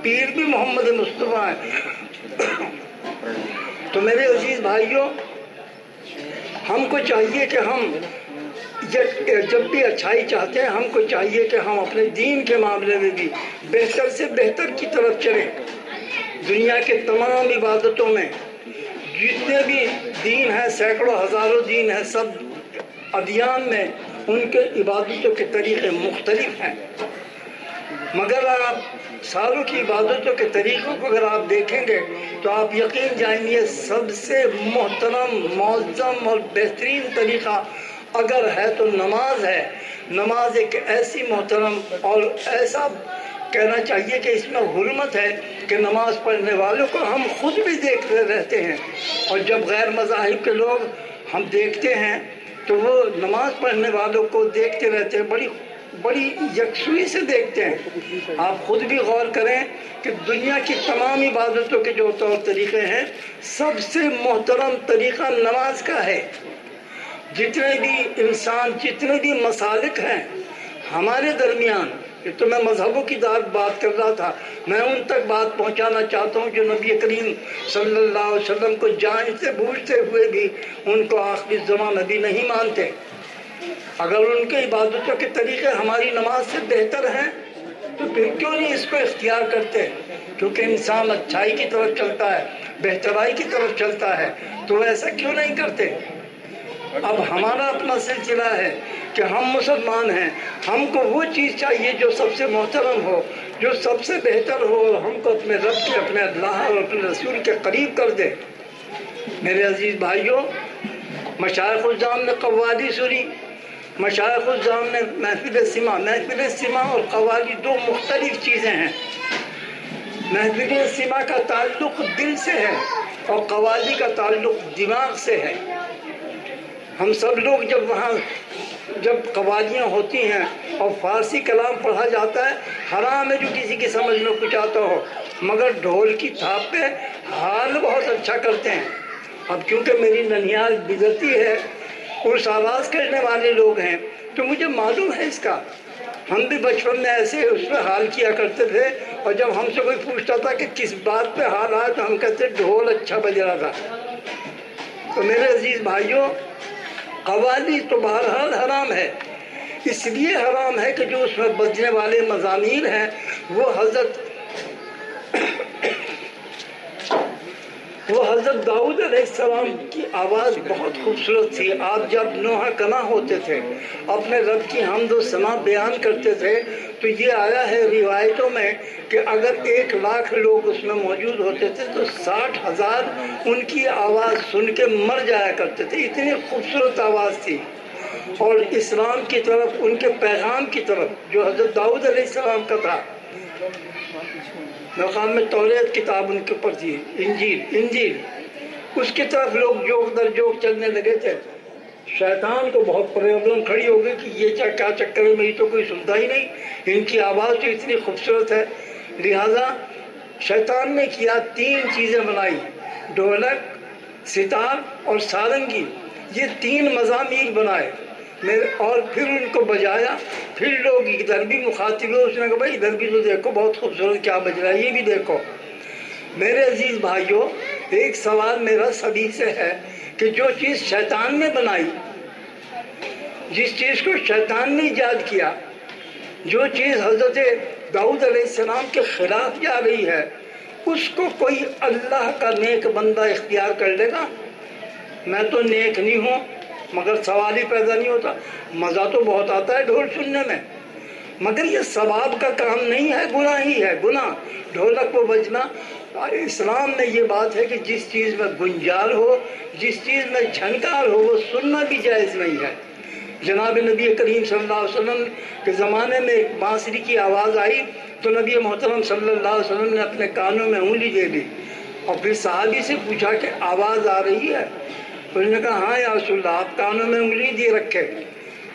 پیر بھی محمد مصطفیٰ ہیں۔ تو میرے عزیز بھائیوں، ہم کو چاہیے کہ ہم جب بھی اچھائی چاہتے ہیں ہم کو چاہیے کہ ہم اپنے دین کے معاملے میں بھی بہتر سے بہتر کی طرف چلیں۔ دنیا کے تمام عبادتوں میں جتنے بھی دین ہیں، سینکڑوں ہزاروں دین ہیں، سب ادیان میں ان کے عبادتوں کے طریقے مختلف ہیں، مگر آپ ساروں کی عبادتوں کے طریقوں کو اگر آپ دیکھیں گے تو آپ یقین جانیے سب سے محترم، معظم اور بہترین طریقہ اگر ہے تو نماز ہے۔ نماز ایک ایسی محترم اور ایسا کہنا چاہیے کہ اس میں حرمت ہے کہ نماز پڑھنے والوں کو ہم خود بھی دیکھتے رہتے ہیں، اور جب غیر مذاہب کے لوگ ہم دیکھتے ہیں تو وہ نماز پڑھنے والوں کو دیکھتے رہتے ہیں، بڑی یکسوئی سے دیکھتے ہیں۔ آپ خود بھی غور کریں کہ دنیا کی تمام عبادتوں کے جو طور طریقے ہیں سب سے محترم طریقہ نماز کا ہے۔ جتنے بھی انسان، جتنے بھی مسالک ہیں ہمارے درمیان، یہ تو میں مذہبوں کی بات کر رہا تھا، میں ان تک بات پہنچانا چاہتا ہوں جو نبی کریم صلی اللہ علیہ وسلم کو جانتے بوجھتے ہوئے بھی ان کو آخری زمان نبی نہیں مانتے۔ اگر ان کے عبادتوں کے طریقے ہماری نماز سے بہتر ہیں تو پھر کیوں نہیں اس کو اختیار کرتے؟ کیونکہ انسان اچھائی کی طرف چلتا ہے، بہترائی کی طرف چلتا ہے، تو ایسا کیوں نہیں کرتے؟ اب ہمارا اپنا سلسلہ ہے کہ ہم مسلمان ہیں، ہم کو وہ چیز چاہیے جو سب سے محترم ہو، جو سب سے بہتر ہو، اور ہم کو اپنے رب کے، اپنے اللہ اور اپنے رسول کے قریب کر دے۔ میرے عزیز بھائیوں، مشائخ الزام نے قوالی سنی، مشائخ الزام نے محفل سماع اور قوالی دو مختلف چیزیں ہیں۔ محفل سماع کا تعلق دل سے ہے اور قوالی کا تعلق دماغ سے ہے۔ ہم سب لوگ جب قوالیاں ہوتی ہیں اور فارسی کلام پڑھا جاتا ہے، حرام ہے جو کسی کی سمجھ میں کچھ آتا ہو، مگر ڈھول کی تھاپ پہ حال بہت اچھا کرتے ہیں۔ اب کیونکہ میری ننیال بدعتی ہے، اس آواز کرنے والے لوگ ہیں تو مجھے معلوم ہے اس کا۔ ہم بھی بچپن میں ایسے اس پہ حال کیا کرتے تھے، اور جب ہم سے کوئی پوچھتا تھا کہ کس بات پہ حال آیا تو ہم کہتے ڈھول اچھا بج رہا تھا۔ تو میرے عزیز بھائیوں، قوالی تو بہرحال حرام ہے، اس لیے حرام ہے کہ جو اس میں بجنے والے مزامیر ہیں وہ حضرت داؤد علیہ السلام کی آواز بہت خوبصورت تھی۔ آپ جب نوحہ کنا ہوتے تھے، اپنے رب کی حمد و ثنا بیان کرتے تھے، تو یہ آیا ہے روایتوں میں کہ اگر 1,00,000 لوگ اس میں موجود ہوتے تھے تو 60,000 ان کی آواز سن کے مر جایا کرتے تھے، اتنی خوبصورت آواز تھی۔ اور اسلام کی طرف، ان کے پیغام کی طرف جو حضرت داؤد علیہ السلام کا تھا، مقام میں توریت کتاب ان کے اوپر تھی، انجیل، اس کی طرف لوگ جوک در جوک چلنے لگے تھے۔ شیطان کو بہت پرابلم کھڑی ہو گئی کہ یہ کیا چکر ہے، میری تو کوئی سنتا ہی نہیں، ان کی آواز تو اتنی خوبصورت ہے۔ لہذا شیطان نے کیا، 3 چیزیں بنائی، ڈھولک، ستار اور سارنگی، یہ 3 مزامیر بنائے اور پھر ان کو بجایا۔ پھر لوگ ادھر بھی مخاطب ہوئے، اس نے کہا بھائی ادھر بھی تو دیکھو بہت خوبصورت کیا بج رہا ہے، یہ بھی دیکھو۔ میرے عزیز بھائیوں، ایک سوال میرا سبھی سے ہے کہ جو چیز شیطان نے بنائی، جس چیز کو شیطان نے ایجاد کیا، جو چیز حضرت داؤد علیہ السلام کے خلاف جا رہی ہے، اس کو کوئی اللہ کا نیک بندہ اختیار کر لے گا؟ میں تو نیک نہیں ہوں، مگر سوال ہی پیدا نہیں ہوتا۔ مزہ تو بہت آتا ہے ڈھول سننے میں، مگر یہ ثواب کا کام نہیں ہے، گناہ ہی ہے، گناہ۔ ڈھولک کو بجنا، اسلام میں یہ بات ہے کہ جس چیز میں گنجال ہو، جس چیز میں جھنکار ہو، وہ سننا بھی جائز نہیں ہے۔ جناب نبی کریم صلی اللہ علیہ وسلم کے زمانے میں ایک بانسری کی آواز آئی تو نبی محترم صلی اللہ علیہ وسلم نے اپنے کانوں میں انگلی دے دی اور پھر صحابی سے پوچھا کہ آواز آ رہی ہے؟ انہوں نے کہا ہاں یا رسول اللہ، آپ کانوں میں انگلی دیے رکھے۔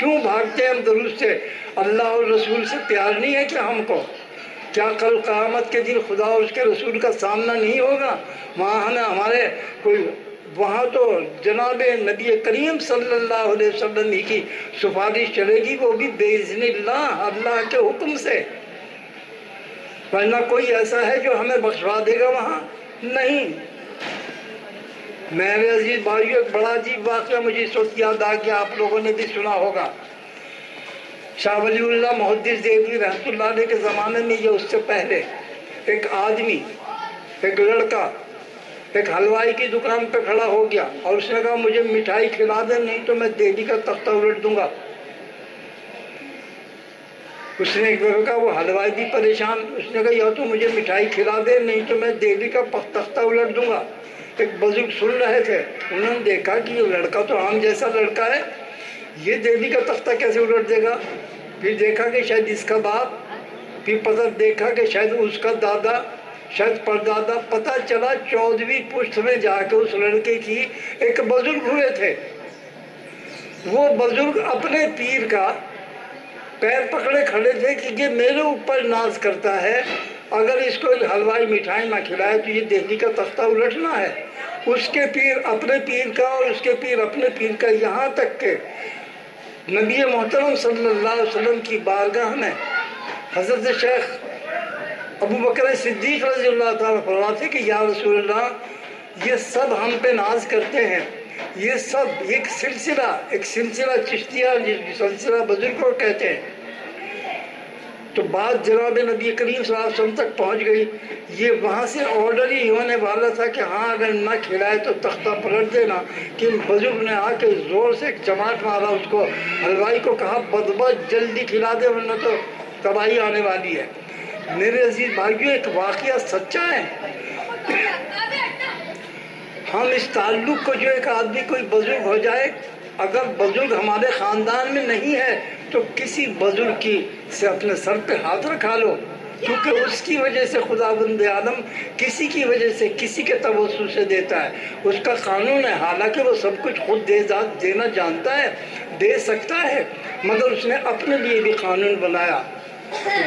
کیوں بھاگتے ہیں ہم درود سے؟ اللہ اور رسول سے پیار نہیں ہے کیا ہم کو؟ کیا کل قیامت کے دن خدا اور اس کے رسول کا سامنا نہیں ہوگا؟ وہاں ہمیں ہمارے کوئی وہاں تو جناب نبی کریم صلی اللہ علیہ وسلم ہی کی سفارش چلے گی، وہ بھی باذن اللہ، اللہ کے حکم سے، ورنہ کوئی ایسا ہے جو ہمیں بخشوا دے گا وہاں؟ نہیں۔ میرے عزیز بھائیو، ایک بڑا عجیب واقعہ مجھے اس وقت یاد آ گیا، آپ لوگوں نے بھی سنا ہوگا۔ شاہ ولی اللہ محدث دہلوی رحمۃ اللہ علیہ کے زمانے میں یا اس سے پہلے ایک آدمی، ایک لڑکا ایک حلوائی کی دکان پہ کھڑا ہو گیا اور اس نے کہا مجھے مٹھائی کھلا دے، نہیں تو میں دہلی کا تختہ الٹ دوں گا۔ اس نے ایک بار کہا، وہ حلوائی بھی پریشان، اس نے کہا یا تو مجھے مٹھائی کھلا دے، نہیں تو میں دہلی کا تختہ الٹ دوں گا۔ ایک بزرگ سن رہے تھے، انہوں نے دیکھا کہ یہ لڑکا تو عام جیسا لڑکا ہے، یہ دہلی کا تختہ کیسے الٹ دے گا؟ پھر دیکھا کہ شاید اس کا باپ، پھر پتہ دیکھا کہ شاید اس کا دادا، شاید پردادا، پتہ چلا 14ویں پشت میں جا کے اس لڑکے کی ایک بزرگ ہوئے تھے۔ وہ بزرگ اپنے پیر کا پیر پکڑے کھڑے تھے کہ یہ میرے اوپر ناز کرتا ہے، اگر اس کو حلوائی مٹھائی نہ کھلائے تو یہ دہلی کا تختہ الٹنا ہے۔ اس کے پیر اپنے پیر کا اور اس کے پیر اپنے پیر کا، یہاں تک کہ نبی محترم صلی اللہ علیہ وسلم کی بارگاہ میں حضرت شیخ ابو بکر صدیق رضی اللہ تعالیٰ فرماتے کہ یا رسول اللہ، یہ سب ہم پہ ناز کرتے ہیں، یہ سب ایک سلسلہ چشتیہ سلسلہ بزرگ کو کہتے ہیں۔ تو بات جناب نبی کریم صلی اللہ علیہ وسلم تک پہنچ گئی۔ یہ وہاں سے آرڈر ہی ہونے والا تھا کہ ہاں اگر نہ کھلائے تو تختہ پلٹ دینا، کہ بزرگ نے آ کے زور سے ایک چماٹ مارا، اس کو حلوائی کو کہا بدبخت جلدی کھلا دے ورنہ تو تباہی آنے والی ہے۔ میرے عزیز بھائیو، ایک واقعہ سچا ہے۔ ہم اس تعلق کو، جو ایک آدمی کوئی بزرگ ہو جائے، اگر بزرگ ہمارے خاندان میں نہیں ہے تو کسی بزرگ کی سے اپنے سر پہ ہاتھ رکھا لو، کیونکہ اس کی وجہ سے خداوند عالم کسی کی وجہ سے کسی کے توسط سے دیتا ہے، اس کا قانون ہے۔ حالانکہ وہ سب کچھ خود دینا جانتا ہے، دے سکتا ہے، مگر اس نے اپنے لیے بھی قانون بنایا۔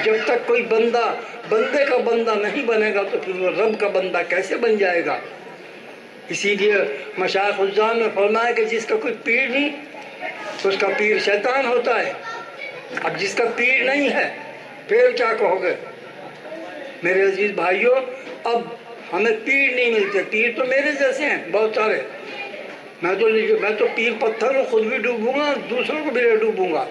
جب تک کوئی بندے کا بندہ نہیں بنے گا تو پھر وہ رب کا بندہ کیسے بن جائے گا؟ اسی لیے مشائخ الزام نے فرمایا کہ جس کا کوئی پیر نہیں اس کا پیر شیطان ہوتا ہے۔ اب جس کا پیر نہیں ہے پھر کیا کہو گے؟ میرے عزیز بھائیوں، اب ہمیں پیر نہیں ملتے، پیر تو میرے جیسے ہیں بہت سارے، میں تو پیر پتھر ہوں، خود بھی ڈوبوں گا، دوسروں کو بھی ڈوبوں گا۔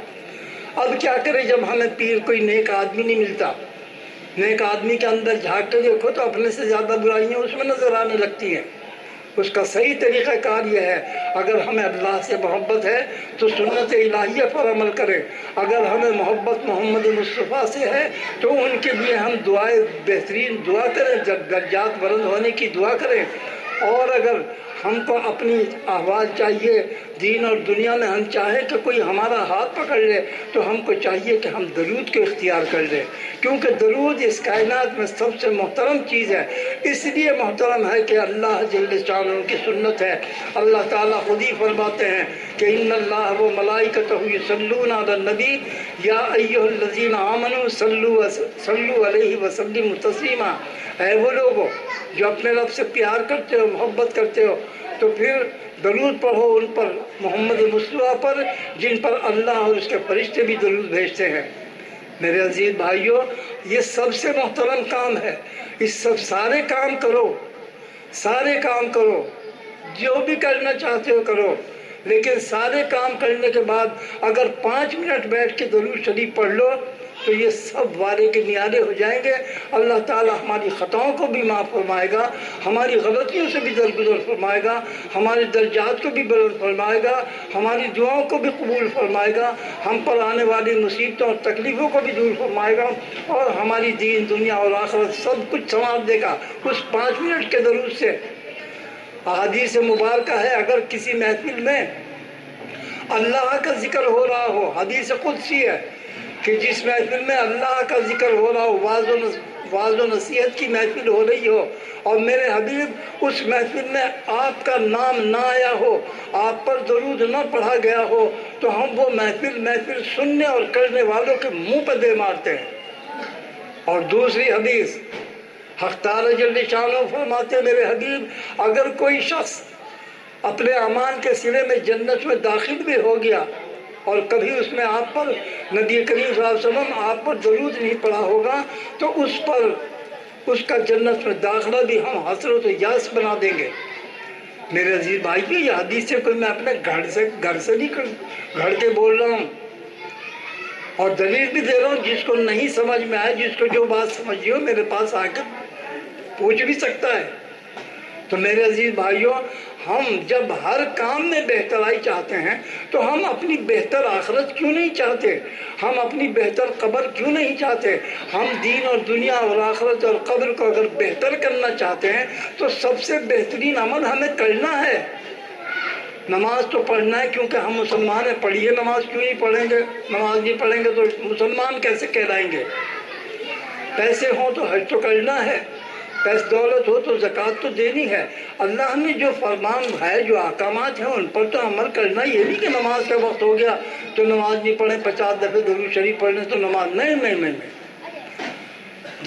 اب کیا کریں جب ہمیں پیر کوئی نیک آدمی نہیں ملتا؟ نیک آدمی کے اندر جھانک کے دیکھو تو اپنے سے زیادہ برائیاں اس میں نظر آنے لگتی ہیں۔ اس کا صحیح طریقہ کار یہ ہے، اگر ہمیں اللہ سے محبت ہے تو سنت الہیہ پر عمل کریں، اگر ہمیں محبت محمد مصطفیٰ سے ہے تو ان کے لیے ہم بہترین دعا کریں، درجات بلند ہونے کی دعا کریں، اور اگر ہم کو اپنی آواز چاہیے دین اور دنیا میں، ہم چاہیں کہ کوئی ہمارا ہاتھ پکڑ لے تو ہم کو چاہیے کہ ہم درود کو اختیار کر لیں، کیونکہ درود اس کائنات میں سب سے محترم چیز ہے۔ اس لیے محترم ہے کہ اللہ جل شانہ کی سنت ہے۔ اللہ تعالیٰ خود ہی فرماتے ہیں کہ ان اللہ و ملائکتہ یصلون علی النبی یا ایھا الذین آمنوا صلوا علیہ وسلموا تسلیما۔ اے وہ لوگوں جو اپنے رب سے پیار کرتے ہو، محبت کرتے ہو، تو پھر درود پڑھو ان پر، محمد مصطفیٰ پر، جن پر اللہ اور اس کے فرشتے بھی درود بھیجتے ہیں۔ میرے عزیز بھائیوں، یہ سب سے محترم کام ہے۔ اس سارے کام کرو، جو بھی کرنا چاہتے ہو کرو، لیکن سارے کام کرنے کے بعد اگر 5 منٹ بیٹھ کے درود شریف پڑھ لو تو یہ سب وارے کے نیارے ہو جائیں گے۔ اللہ تعالیٰ ہماری خطاؤں کو بھی معاف فرمائے گا، ہماری غلطیوں سے بھی درگزر فرمائے گا، ہمارے درجات کو بھی بلند فرمائے گا، ہماری دعاؤں کو بھی قبول فرمائے گا، ہم پر آنے والی مصیبتوں اور تکلیفوں کو بھی دور فرمائے گا، اور ہماری دین دنیا اور آخرت سب کچھ سنوار دے گا اس 5 منٹ کے درود سے۔ احادیث مبارکہ ہے، اگر کسی محفل میں اللہ کا ذکر ہو رہا ہو، حدیث قدسی ہے کہ جس محفل میں اللہ کا ذکر ہو رہا ہو، واعظ و نصیحت کی محفل ہو رہی ہو، اور میرے حبیب اس محفل میں آپ کا نام نہ آیا ہو، آپ پر درود نہ پڑھا گیا ہو، تو ہم وہ محفل سننے اور کرنے والوں کے منہ پہ دے مارتے ہیں۔ اور دوسری حدیث حق تعالی جل شانہ فرماتے ہیں میرے حبیب اگر کوئی شخص اپنے اعمال کے سلے میں جنت میں داخل بھی ہو گیا اور کبھی اس میں آپ پر نبی کریم صلی اللہ علیہ وسلم آپ پر درود نہیں پڑا ہوگا تو اس کا جنت میں داخلہ بھی ہم حسرت و یاس بنا دیں گے۔ میرے عزیز بھائیو یہ حدیث سے کوئی میں اپنے گھر سے نہیں گھڑ کے بول رہا ہوں، اور دلیل بھی دے رہا ہوں۔ جس کو نہیں سمجھ میں آئے، جس کو جو بات سمجھی ہو میرے پاس آ کر پوچھ بھی سکتا ہے۔ تو میرے عزیز بھائیوں ہم جب ہر کام میں بہترائی چاہتے ہیں تو ہم اپنی بہتر آخرت کیوں نہیں چاہتے؟ ہم اپنی بہتر قبر کیوں نہیں چاہتے؟ ہم دین اور دنیا اور آخرت اور قبر کو اگر بہتر کرنا چاہتے ہیں تو سب سے بہترین عمل ہمیں کرنا ہے۔ نماز تو پڑھنا ہے کیونکہ ہم مسلمان ہیں، پڑھیے نماز کیوں نہیں پڑھیں گے؟ نماز نہیں پڑھیں گے تو مسلمان کیسے کہلائیں گے؟ پیسے ہوں تو حج تو کرنا ہے، پیسے دولت ہو تو زکوٰۃ تو دینی ہے۔ اللہ نے جو فرمان ہے، جو احکامات ہیں ان پر تو عمل کرنا۔ یہ نہیں کہ نماز کا وقت ہو گیا تو نماز نہیں پڑھیں، 50 دفعہ درود شریف پڑھنے تو نماز نہیں۔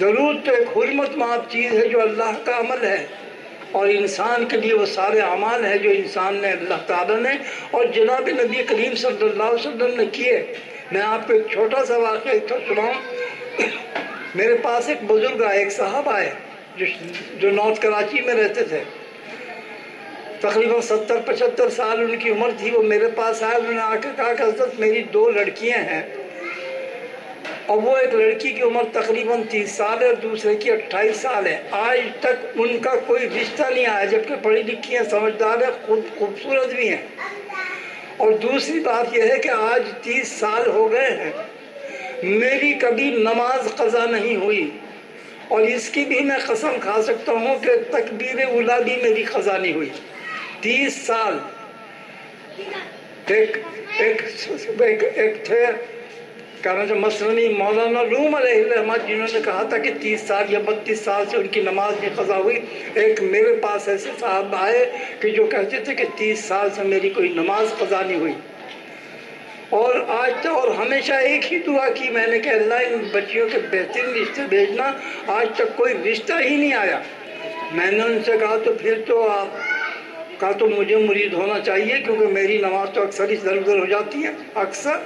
درود تو ایک حرمت مآب چیز ہے جو اللہ کا عمل ہے، اور انسان کے لیے وہ سارے اعمال ہیں جو انسان نے اللہ تعالیٰ نے اور جناب نبی کریم صلی اللہ علیہ وسلم نے کیے۔ میں آپ کو ایک چھوٹا سا واقعہ سناؤں۔ میرے پاس ایک بزرگ آئے، ایک صاحب آئے جو نارتھ کراچی میں رہتے تھے، تقریباً 70-75 سال ان کی عمر تھی۔ وہ میرے پاس آئے، انہوں نے آ کے کہا کہ حضرت میری 2 لڑکیاں ہیں، اور وہ ایک لڑکی کی عمر تقریباً 30 سال ہے اور دوسرے کی 28 سال ہے۔ آج تک ان کا کوئی رشتہ نہیں آیا، جبکہ پڑھی لکھی ہیں، سمجھدار ہیں، خود خوبصورت بھی ہیں۔ اور دوسری بات یہ ہے کہ آج 30 سال ہو گئے ہیں، میری کبھی نماز قضا نہیں ہوئی، اور اس کی بھی میں قسم کھا سکتا ہوں کہ تکبیر اولیٰ بھی میری قضا نہیں ہوئی۔ 30 سال۔ ایک تھے مثلاً مولانا روم علیہ الرحمہ جنہوں نے کہا تھا کہ 30 سال یا 32 سال سے ان کی نماز نہیں قضا ہوئی۔ ایک میرے پاس ایسے صاحب آئے کہ جو کہتے تھے کہ 30 سال سے میری کوئی نماز قضا نہیں ہوئی، اور آج تک اور ہمیشہ ایک ہی دعا کی میں نے کہ اللہ ان بچیوں کے بہترین رشتے بھیجنا۔ آج تک کوئی رشتہ ہی نہیں آیا۔ میں نے ان سے کہا تو پھر تو آپ کا تو مجھے مرید ہونا چاہیے، کیونکہ میری نماز تو اکثر ادھر ادھر ہو جاتی ہے اکثر۔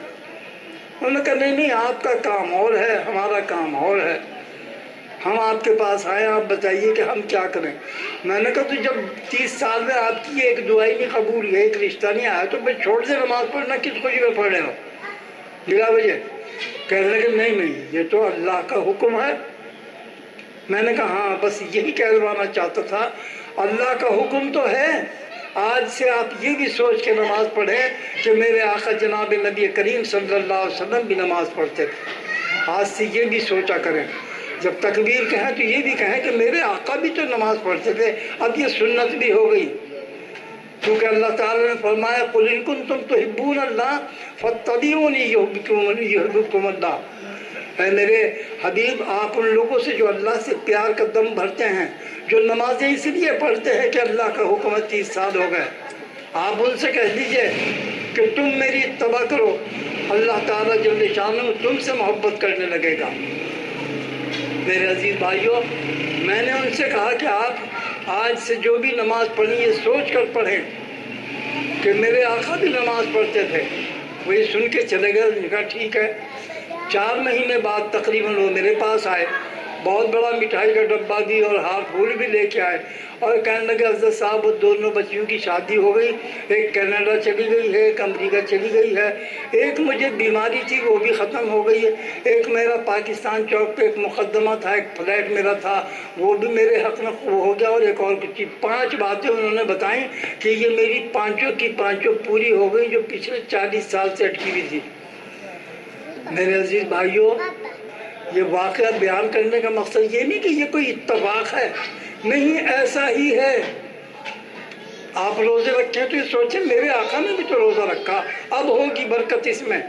انہوں نے کہا نہیں آپ کا کام اور ہے، ہمارا کام اور ہے، ہم آپ کے پاس آئے، آپ بتائیے کہ ہم کیا کریں۔ میں نے کہا تو جب 30 سال میں آپ کی ایک دعائی نہیں قبول ہوئی، ایک رشتہ نہیں آیا، تو پھر چھوڑ دے نماز پڑھنا، کس خوشی میں پڑھ رہے ہو بلا وجہ؟ کہنے لگے نہیں یہ تو اللہ کا حکم ہے۔ میں نے کہا ہاں بس یہی کہلوانا چاہتا تھا، اللہ کا حکم تو ہے۔ آج سے آپ یہ بھی سوچ کے نماز پڑھیں کہ میرے آقا جناب نبی کریم صلی اللہ علیہ وسلم بھی نماز پڑھتے تھے۔ آج سے یہ بھی سوچا کریں، جب تکبیر کہیں تو یہ بھی کہیں کہ میرے آقا بھی تو نماز پڑھتے تھے۔ اب یہ سنت بھی ہو گئی، کیونکہ اللہ تعالیٰ نے فرمایا قُلْ إِن كُنتُمْ تُحِبُّونَ اللَّهَ فَاتَّبِعُونِي يُحْبِبْكُمُ اللَّهُ۔ اے میرے حبیب آپ ان لوگوں سے جو اللہ سے پیار کا دم بھرتے ہیں، جو نمازیں اس لیے پڑھتے ہیں کہ اللہ کا حکم ہے، 30 سال ہو گئے، آپ ان سے کہہ دیجئے کہ تم میری اتباع کرو، اللہ تعالیٰ جل شانہ تم سے محبت کرنے لگے گا۔ میرے عزیز بھائیوں میں نے ان سے کہا کہ آپ آج سے جو بھی نماز پڑھیں یہ سوچ کر پڑھیں کہ میرے آقا بھی نماز پڑھتے تھے۔ وہ یہ سن کے چلے گئے، انہوں نے کہا ٹھیک ہے۔ 4 مہینے بعد تقریباً وہ میرے پاس آئے، بہت بڑا مٹھائی کا ڈبہ بھی اور ہار پھول بھی لے کے آئے، اور کہنے لگے حضرت صاحب وہ دونوں بچیوں کی شادی ہو گئی، ایک کینیڈا چلی گئی ہے، ایک امریکہ چلی گئی ہے، ایک مجھے بیماری تھی وہ بھی ختم ہو گئی ہے، ایک میرا پاکستان چوک پہ ایک مقدمہ تھا، ایک فلیٹ میرا تھا وہ بھی میرے حق میں ہو گیا، اور ایک اور کچھ چیز 5 باتیں انہوں نے بتائیں کہ یہ میری پانچوں کی پانچوں پوری ہو گئی جو پچھلے 40 سال سے اٹکی ہوئی تھی۔ میرے عزیز بھائیوں یہ واقعہ بیان کرنے کا مقصد یہ نہیں کہ یہ کوئی اتفاق ہے، نہیں ایسا ہی ہے۔ آپ روزے رکھیں تو یہ سوچیں میرے آقا نے بھی تو روزہ رکھا، اب ہوگی برکت اس میں۔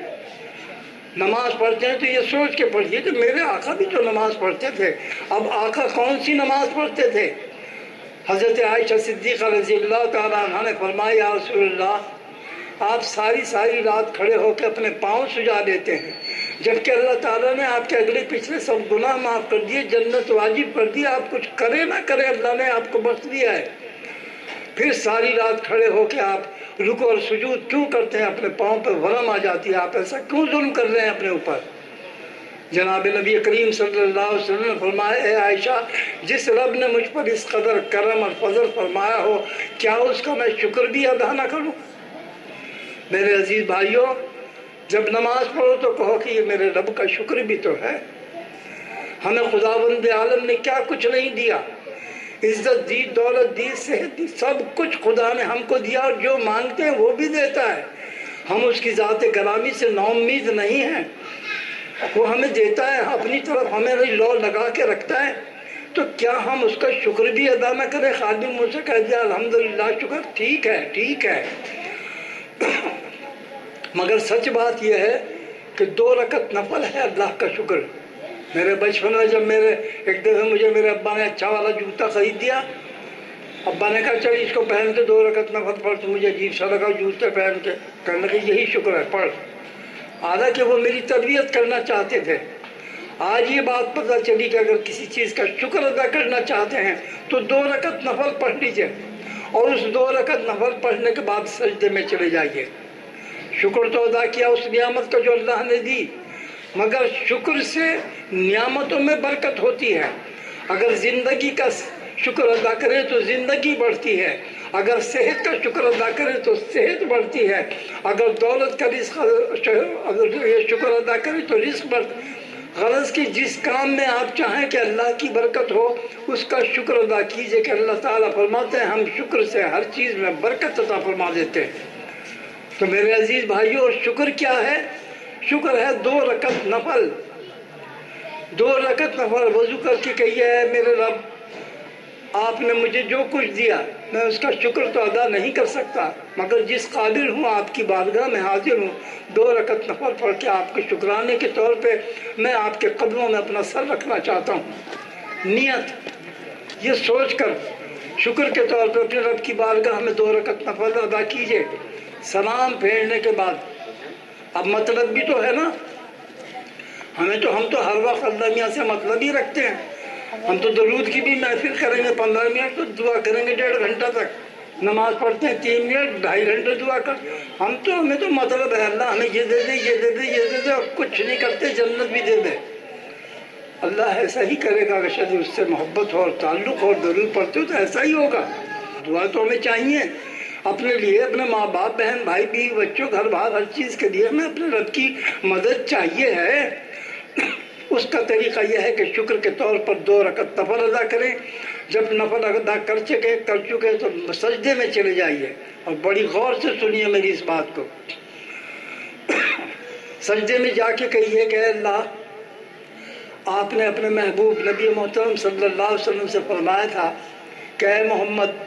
نماز پڑھتے ہیں تو یہ سوچ کے پڑھیے کہ میرے آقا بھی تو نماز پڑھتے تھے۔ اب آقا کون سی نماز پڑھتے تھے؟ حضرت عائشہ صدیقہ رضی اللہ تعالیٰ عنہ نے فرمایا یا رسول اللہ آپ ساری رات کھڑے ہو کے اپنے پاؤں سجا دیتے ہیں، جبکہ اللہ تعالیٰ نے آپ کے اگلے پچھلے سب گناہ معاف کر دیے، جنت واجب کر دی، آپ کچھ کرے نہ کرے اللہ نے آپ کو بخش دیا ہے، پھر ساری رات کھڑے ہو کے آپ رکوع اور سجود کیوں کرتے ہیں؟ اپنے پاؤں پہ ورم آ جاتی ہے، آپ ایسا کیوں ظلم کر رہے ہیں اپنے اوپر؟ جناب نبی کریم صلی اللہ علیہ وسلم نے فرمایا، اے عائشہ، جس رب نے مجھ پر اس قدر کرم اور فضل فرمایا ہو، کیا اس کا میں شکر بھی ادا نہ کروں؟ میرے عزیز بھائیوں، جب نماز پڑھو تو کہو کہ یہ میرے رب کا شکر بھی تو ہے، ہمیں خداوند عالم نے کیا کچھ نہیں دیا، عزت دی، دولت دی، صحت دی، سب کچھ خدا نے ہم کو دیا، اور جو مانگتے ہیں وہ بھی دیتا ہے، ہم اس کی ذات گرامی سے نا امید نہیں ہیں، وہ ہمیں دیتا ہے، اپنی طرف ہمیں لو لگا کے رکھتا ہے، تو کیا ہم اس کا شکر بھی ادا نہ کریں؟ خادم مجھ سے کہہ دیا الحمدللہ شکر، ٹھیک ہے مگر سچ بات یہ ہے کہ 2 رکعت نفل ہے اللہ کا شکر۔ میرے بچپن میں جب ایک دفعہ مجھے میرے ابا نے اچھا والا جوتا خرید دیا، ابا نے کہا چل اس کو پہن کے 2 رکعت نفل پڑھ، تو مجھے عجیب سا لگا جوتے پہن کے، کہنے کہ یہی شکر ہے، پڑھ، حالانکہ وہ میری تربیت کرنا چاہتے تھے۔ آج یہ بات پتہ چلی کہ اگر کسی چیز کا شکر ادا کرنا چاہتے ہیں تو 2 رکعت نفل پڑھ لیجئے، اور اس 2 رکعت نفل پڑھنے کے بعد سجدے میں چلے جائیے۔ شکر تو ادا کیا اس نعمت کا جو اللہ نے دی، مگر شکر سے نعمتوں میں برکت ہوتی ہے۔ اگر زندگی کا شکر ادا کرے تو زندگی بڑھتی ہے، اگر صحت کا شکر ادا کرے تو صحت بڑھتی ہے، اگر دولت کا اگر یہ شکر ادا کرے تو رزق بڑھتا ہے۔ غرض کہ جس کام میں آپ چاہیں کہ اللہ کی برکت ہو، اس کا شکر ادا کیجئے کہ اللہ تعالیٰ فرماتے ہیں ہم شکر سے ہر چیز میں برکت عطا فرما دیتے ہیں۔ تو میرے عزیز بھائیوں، شکر کیا ہے؟ شکر ہے 2 رکعت نفل، 2 رکعت نفل وضو کر کے کہیے، اے میرے رب، آپ نے مجھے جو کچھ دیا میں اس کا شکر تو ادا نہیں کر سکتا، مگر جس قابل ہوں آپ کی بارگاہ میں حاضر ہوں، 2 رکعت نفل پڑھ کے آپ کے شکرانے کے طور پہ میں آپ کے قدموں میں اپنا سر رکھنا چاہتا ہوں۔ نیت یہ سوچ کر شکر کے طور پہ اپنے رب کی بارگاہ میں 2 رکعت نفل ادا کیجئے۔ سلام پھیرنے کے بعد اب مطلب بھی تو ہے نا، ہم تو ہر وقت اللہ میاں سے مطلب ہی رکھتے ہیں، ہم تو درود کی بھی محفل کریں گے 15 منٹ، تو دعا کریں گے 1.5 گھنٹہ تک، نماز پڑھتے ہیں 3 منٹ، 2.5 گھنٹے دعا کر، ہمیں تو مطلب ہے اللہ ہمیں یہ دے دے، یہ دے دے، یہ دے دے، اور کچھ نہیں کرتے، جنت بھی دے دے۔ اللہ ایسا ہی کرے گا، اگر شاید اس سے محبت ہو اور تعلق ہو اور درود پڑھتے ہو تو ایسا ہی ہوگا۔ دعا تو ہمیں چاہیے اپنے لیے، اپنے ماں باپ، بہن بھائی، بیوی بچوں، گھر بار، ہر چیز کے لیے ہمیں اپنے رب کی مدد چاہیے ہے۔ اس کا طریقہ یہ ہے کہ شکر کے طور پر 2 رکعت نفل ادا کریں، جب نفل ادا کر چکے تو سجدے میں چلے جائیے، اور بڑی غور سے سنیے میری اس بات کو۔ سجدے میں جا کے کہیے کہ اے اللہ، آپ نے اپنے محبوب نبی محترم صلی اللہ علیہ وسلم سے فرمایا تھا کہ اے محمد،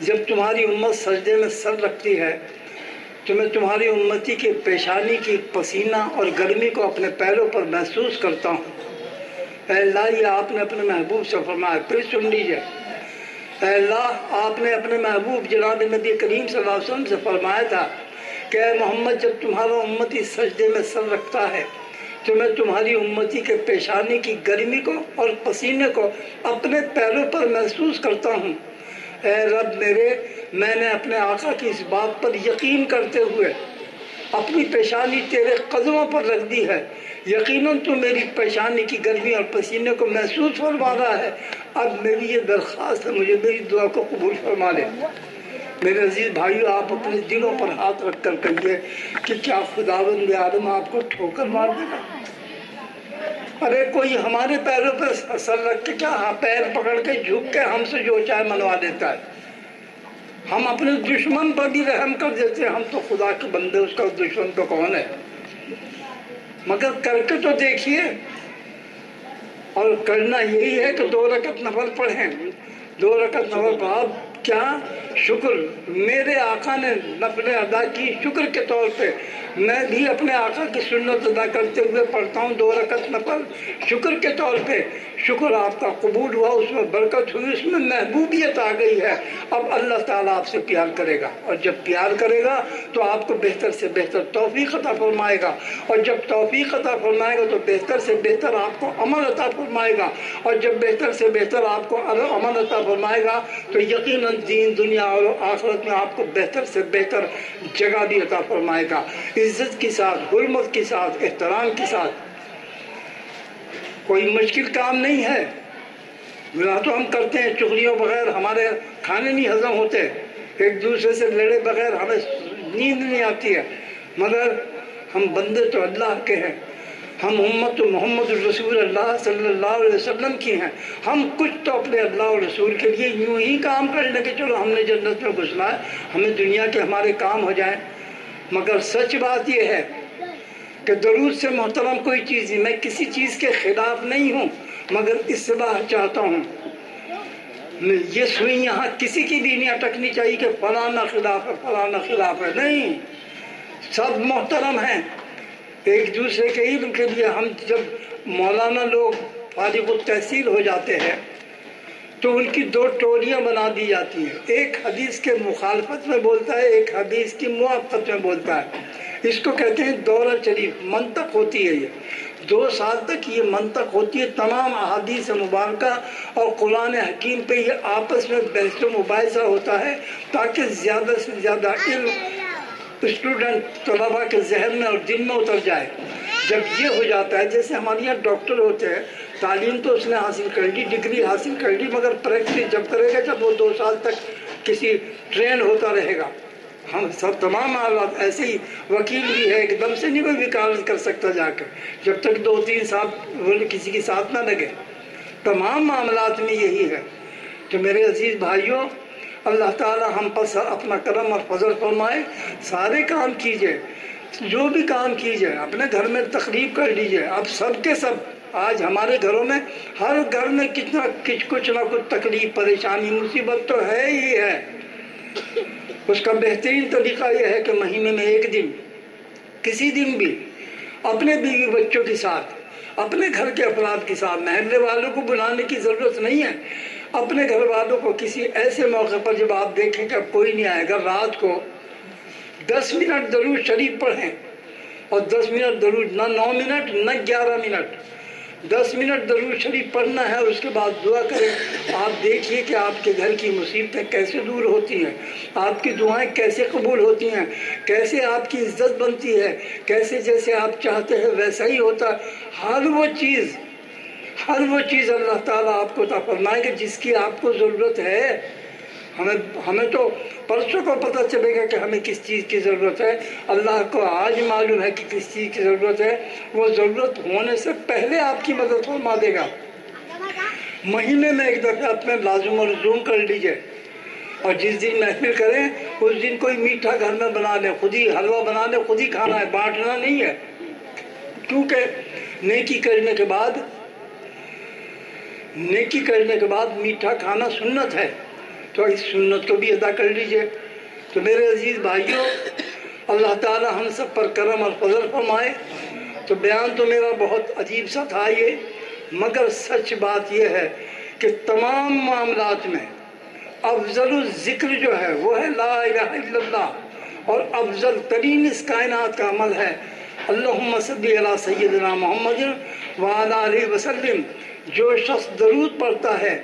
جب تمہاری امت سجدے میں سر رکھتی ہے تو میں تمہاری امتی کی پیشانی کی پسینہ اور گرمی کو اپنے پیروں پر محسوس کرتا ہوں۔ اے اللہ، یہ آپ نے اپنے محبوب سے فرمایا، پھر سن لیجئے۔ اے اللہ، آپ نے اپنے محبوب جناب نبی کریم صلی اللہ علیہ وسلم سے فرمایا تھا کہ اے محمد، جب تمہارا امتی سجدے میں سر رکھتا ہے تو میں تمہاری امتی کے پیشانی کی گرمی کو اور پسینے کو اپنے پیروں پر محسوس کرتا ہوں۔ اے رب میرے، میں نے اپنے آقا کی اس بات پر یقین کرتے ہوئے اپنی پیشانی تیرے قدموں پر رکھ دی ہے، یقیناً تو میری پیشانی کی گرمی اور پسینے کو محسوس فرما رہا ہے۔ اب میری یہ درخواست ہے، مجھے میری دعا کو قبول فرما لے۔ میرے عزیز بھائیو، آپ اپنے دلوں پر ہاتھ رکھ کر کہیے کہ کیا خداوند عالم آپ کو ٹھوکر مار دے گا؟ ارے کوئی ہمارے پیروں پہ سر رکھ کے کیا پیر پکڑ کے جھک کے ہم سے جو چاہے منوا دیتا ہے؟ ہم اپنے دشمن پر بھی رحم کر دیتے ہیں، ہم تو خدا کے بندے، اس کا دشمن تو کون ہے؟ مگر کر کے تو دیکھیے، اور کرنا یہی ہے کہ 2 رکعت نفل پڑھیں، 2 رکعت نفل پڑھ، کیا شکر میرے آقا نے نفل ادا کی شکر کے طور پہ، میں بھی اپنے آقا کی سنت ادا کرتے ہوئے پڑھتا ہوں 2 رکعت نفل شکر کے طور پہ۔ شکر آپ کا قبول ہوا، اس میں برکت ہوئی، اس میں محبوبیت آ گئی ہے۔ اب اللہ تعالیٰ آپ سے پیار کرے گا، اور جب پیار کرے گا تو آپ کو بہتر سے بہتر توفیق عطا فرمائے گا، اور جب توفیق عطا فرمائے گا تو بہتر سے بہتر آپ کو عمل عطا فرمائے گا، اور جب بہتر سے بہتر آپ کو عمل عطا فرمائے گا تو یقیناً دین دنیا اور آخرت میں آپ کو بہتر سے بہتر جگہ بھی عطا فرمائے گا، عزت کے ساتھ، حرمت کے ساتھ، احترام کے ساتھ۔ کوئی مشکل کام نہیں ہے، گناہ تو ہم کرتے ہیں، چغلیوں بغیر ہمارے کھانے نہیں ہضم ہوتے، ایک دوسرے سے لڑے بغیر ہمیں نیند نہیں آتی ہے، مگر ہم بندے تو اللہ کے ہیں، ہم امت تو محمد الرسول اللہ صلی اللہ علیہ وسلم کی ہیں، ہم کچھ تو اپنے اللہ اور رسول کے لیے یوں ہی کام کر لیں کہ چلو ہم نے جنت میں گھسنا ہے، ہمیں دنیا کے ہمارے کام ہو جائیں۔ مگر سچ بات یہ ہے کہ درود سے محترم کوئی چیز نہیں، میں کسی چیز کے خلاف نہیں ہوں، مگر اصلاح چاہتا ہوں۔ یہ سوئی یہاں کسی کی بھی نہیں اٹکنی چاہیے کہ فلانا خلاف ہے، فلانا خلاف ہے، نہیں، سب محترم ہیں ایک دوسرے کے علم کے لیے۔ ہم جب مولانا لوگ فارغ التحصیل ہو جاتے ہیں تو ان کی 2 ٹولیاں بنا دی جاتی ہیں، ایک حدیث کے مخالفت میں بولتا ہے، ایک حدیث کی موافقت میں بولتا ہے، اس کو کہتے ہیں دورہ شریف، منطق ہوتی ہے۔ یہ 2 سال تک یہ منطق ہوتی ہے، تمام احادیث مبارکہ اور قرآن حکیم پہ یہ آپس میں بحث و مباحثہ ہوتا ہے تاکہ زیادہ سے زیادہ علم اسٹوڈنٹ طلباء کے ذہن میں اور دل میں اتر جائے۔ جب یہ ہو جاتا ہے، جیسے ہمارے یہاں ڈاکٹر ہوتے ہیں، تعلیم تو اس نے حاصل کر لی، ڈگری حاصل کر لی، مگر پریکٹس جب کرے گا جب وہ 2 سال تک کسی ٹرین ہوتا رہے گا۔ ہم سب تمام حالات ایسے ہی، وکیل بھی ہے، ایک دم سے نہیں کوئی وکالت کر سکتا جا کر، جب تک 2-3 سال کسی کے ساتھ نہ لگے۔ تمام معاملات میں یہی ہے۔ تو میرے عزیز بھائیوں، اللہ تعالی ہم پر اپنا کرم اور فضل فرمائے، سارے کام کیجئے، جو بھی کام کیجئے، اپنے گھر میں تقریب کر لیجئے۔ اب سب کے سب آج ہمارے گھروں میں، ہر گھر میں کچھ نہ کچھ تکلیف، پریشانی، مصیبت تو ہے ہی ہے۔ اس کا بہترین طریقہ یہ ہے کہ مہینے میں 1 دن، کسی دن بھی اپنے بیوی بچوں کے ساتھ، اپنے گھر کے افراد کے ساتھ، محلے والوں کو بلانے کی ضرورت نہیں ہے، اپنے گھر والوں کو کسی ایسے موقع پر جب آپ دیکھیں کہ اب کوئی نہیں آئے گا، رات کو 10 منٹ درود شریف پڑھیں، اور 10 منٹ درود، نہ 9 منٹ نہ 11 منٹ، 10 منٹ درود شریف پڑھنا ہے، اور اس کے بعد دعا کریں۔ آپ دیکھیے کہ آپ کے گھر کی مصیبتیں کیسے دور ہوتی ہیں، آپ کی دعائیں کیسے قبول ہوتی ہیں، کیسے آپ کی عزت بنتی ہے، کیسے جیسے آپ چاہتے ہیں ویسا ہی ہوتا ہے۔ ہر وہ چیز اللہ تعالیٰ آپ کو عطا فرمائے گا جس کی آپ کو ضرورت ہے۔ ہمیں تو پرسوں کو پتہ چلے گا کہ ہمیں کس چیز کی ضرورت ہے، اللہ کو آج معلوم ہے کہ کس چیز کی ضرورت ہے، وہ ضرورت ہونے سے پہلے آپ کی مدد فرما دے گا۔ مہینے میں 1 دفعہ اپنے لازم و لزوم کر لیجئے، اور جس دن محفل کریں اس دن کوئی میٹھا گھر میں بنا لیں، خود ہی حلوہ بنا لیں، خود ہی کھانا ہے، بانٹنا نہیں ہے، کیونکہ نیکی کرنے کے بعد میٹھا کھانا سنت ہے، تو اس سنت کو بھی ادا کر لیجئے۔ تو میرے عزیز بھائیوں، اللہ تعالی ہم سب پر کرم اور فضل فرمائے۔ تو بیان تو میرا بہت عجیب سا تھا یہ، مگر سچ بات یہ ہے کہ تمام معاملات میں افضل الذکر جو ہے وہ ہے لا الہ الا اللہ، اور افضل ترین اس کائنات کا عمل ہے اللہم صلی علی سیدنا محمد وعلی آلہ وسلم۔ جو شخص درود پڑھتا ہے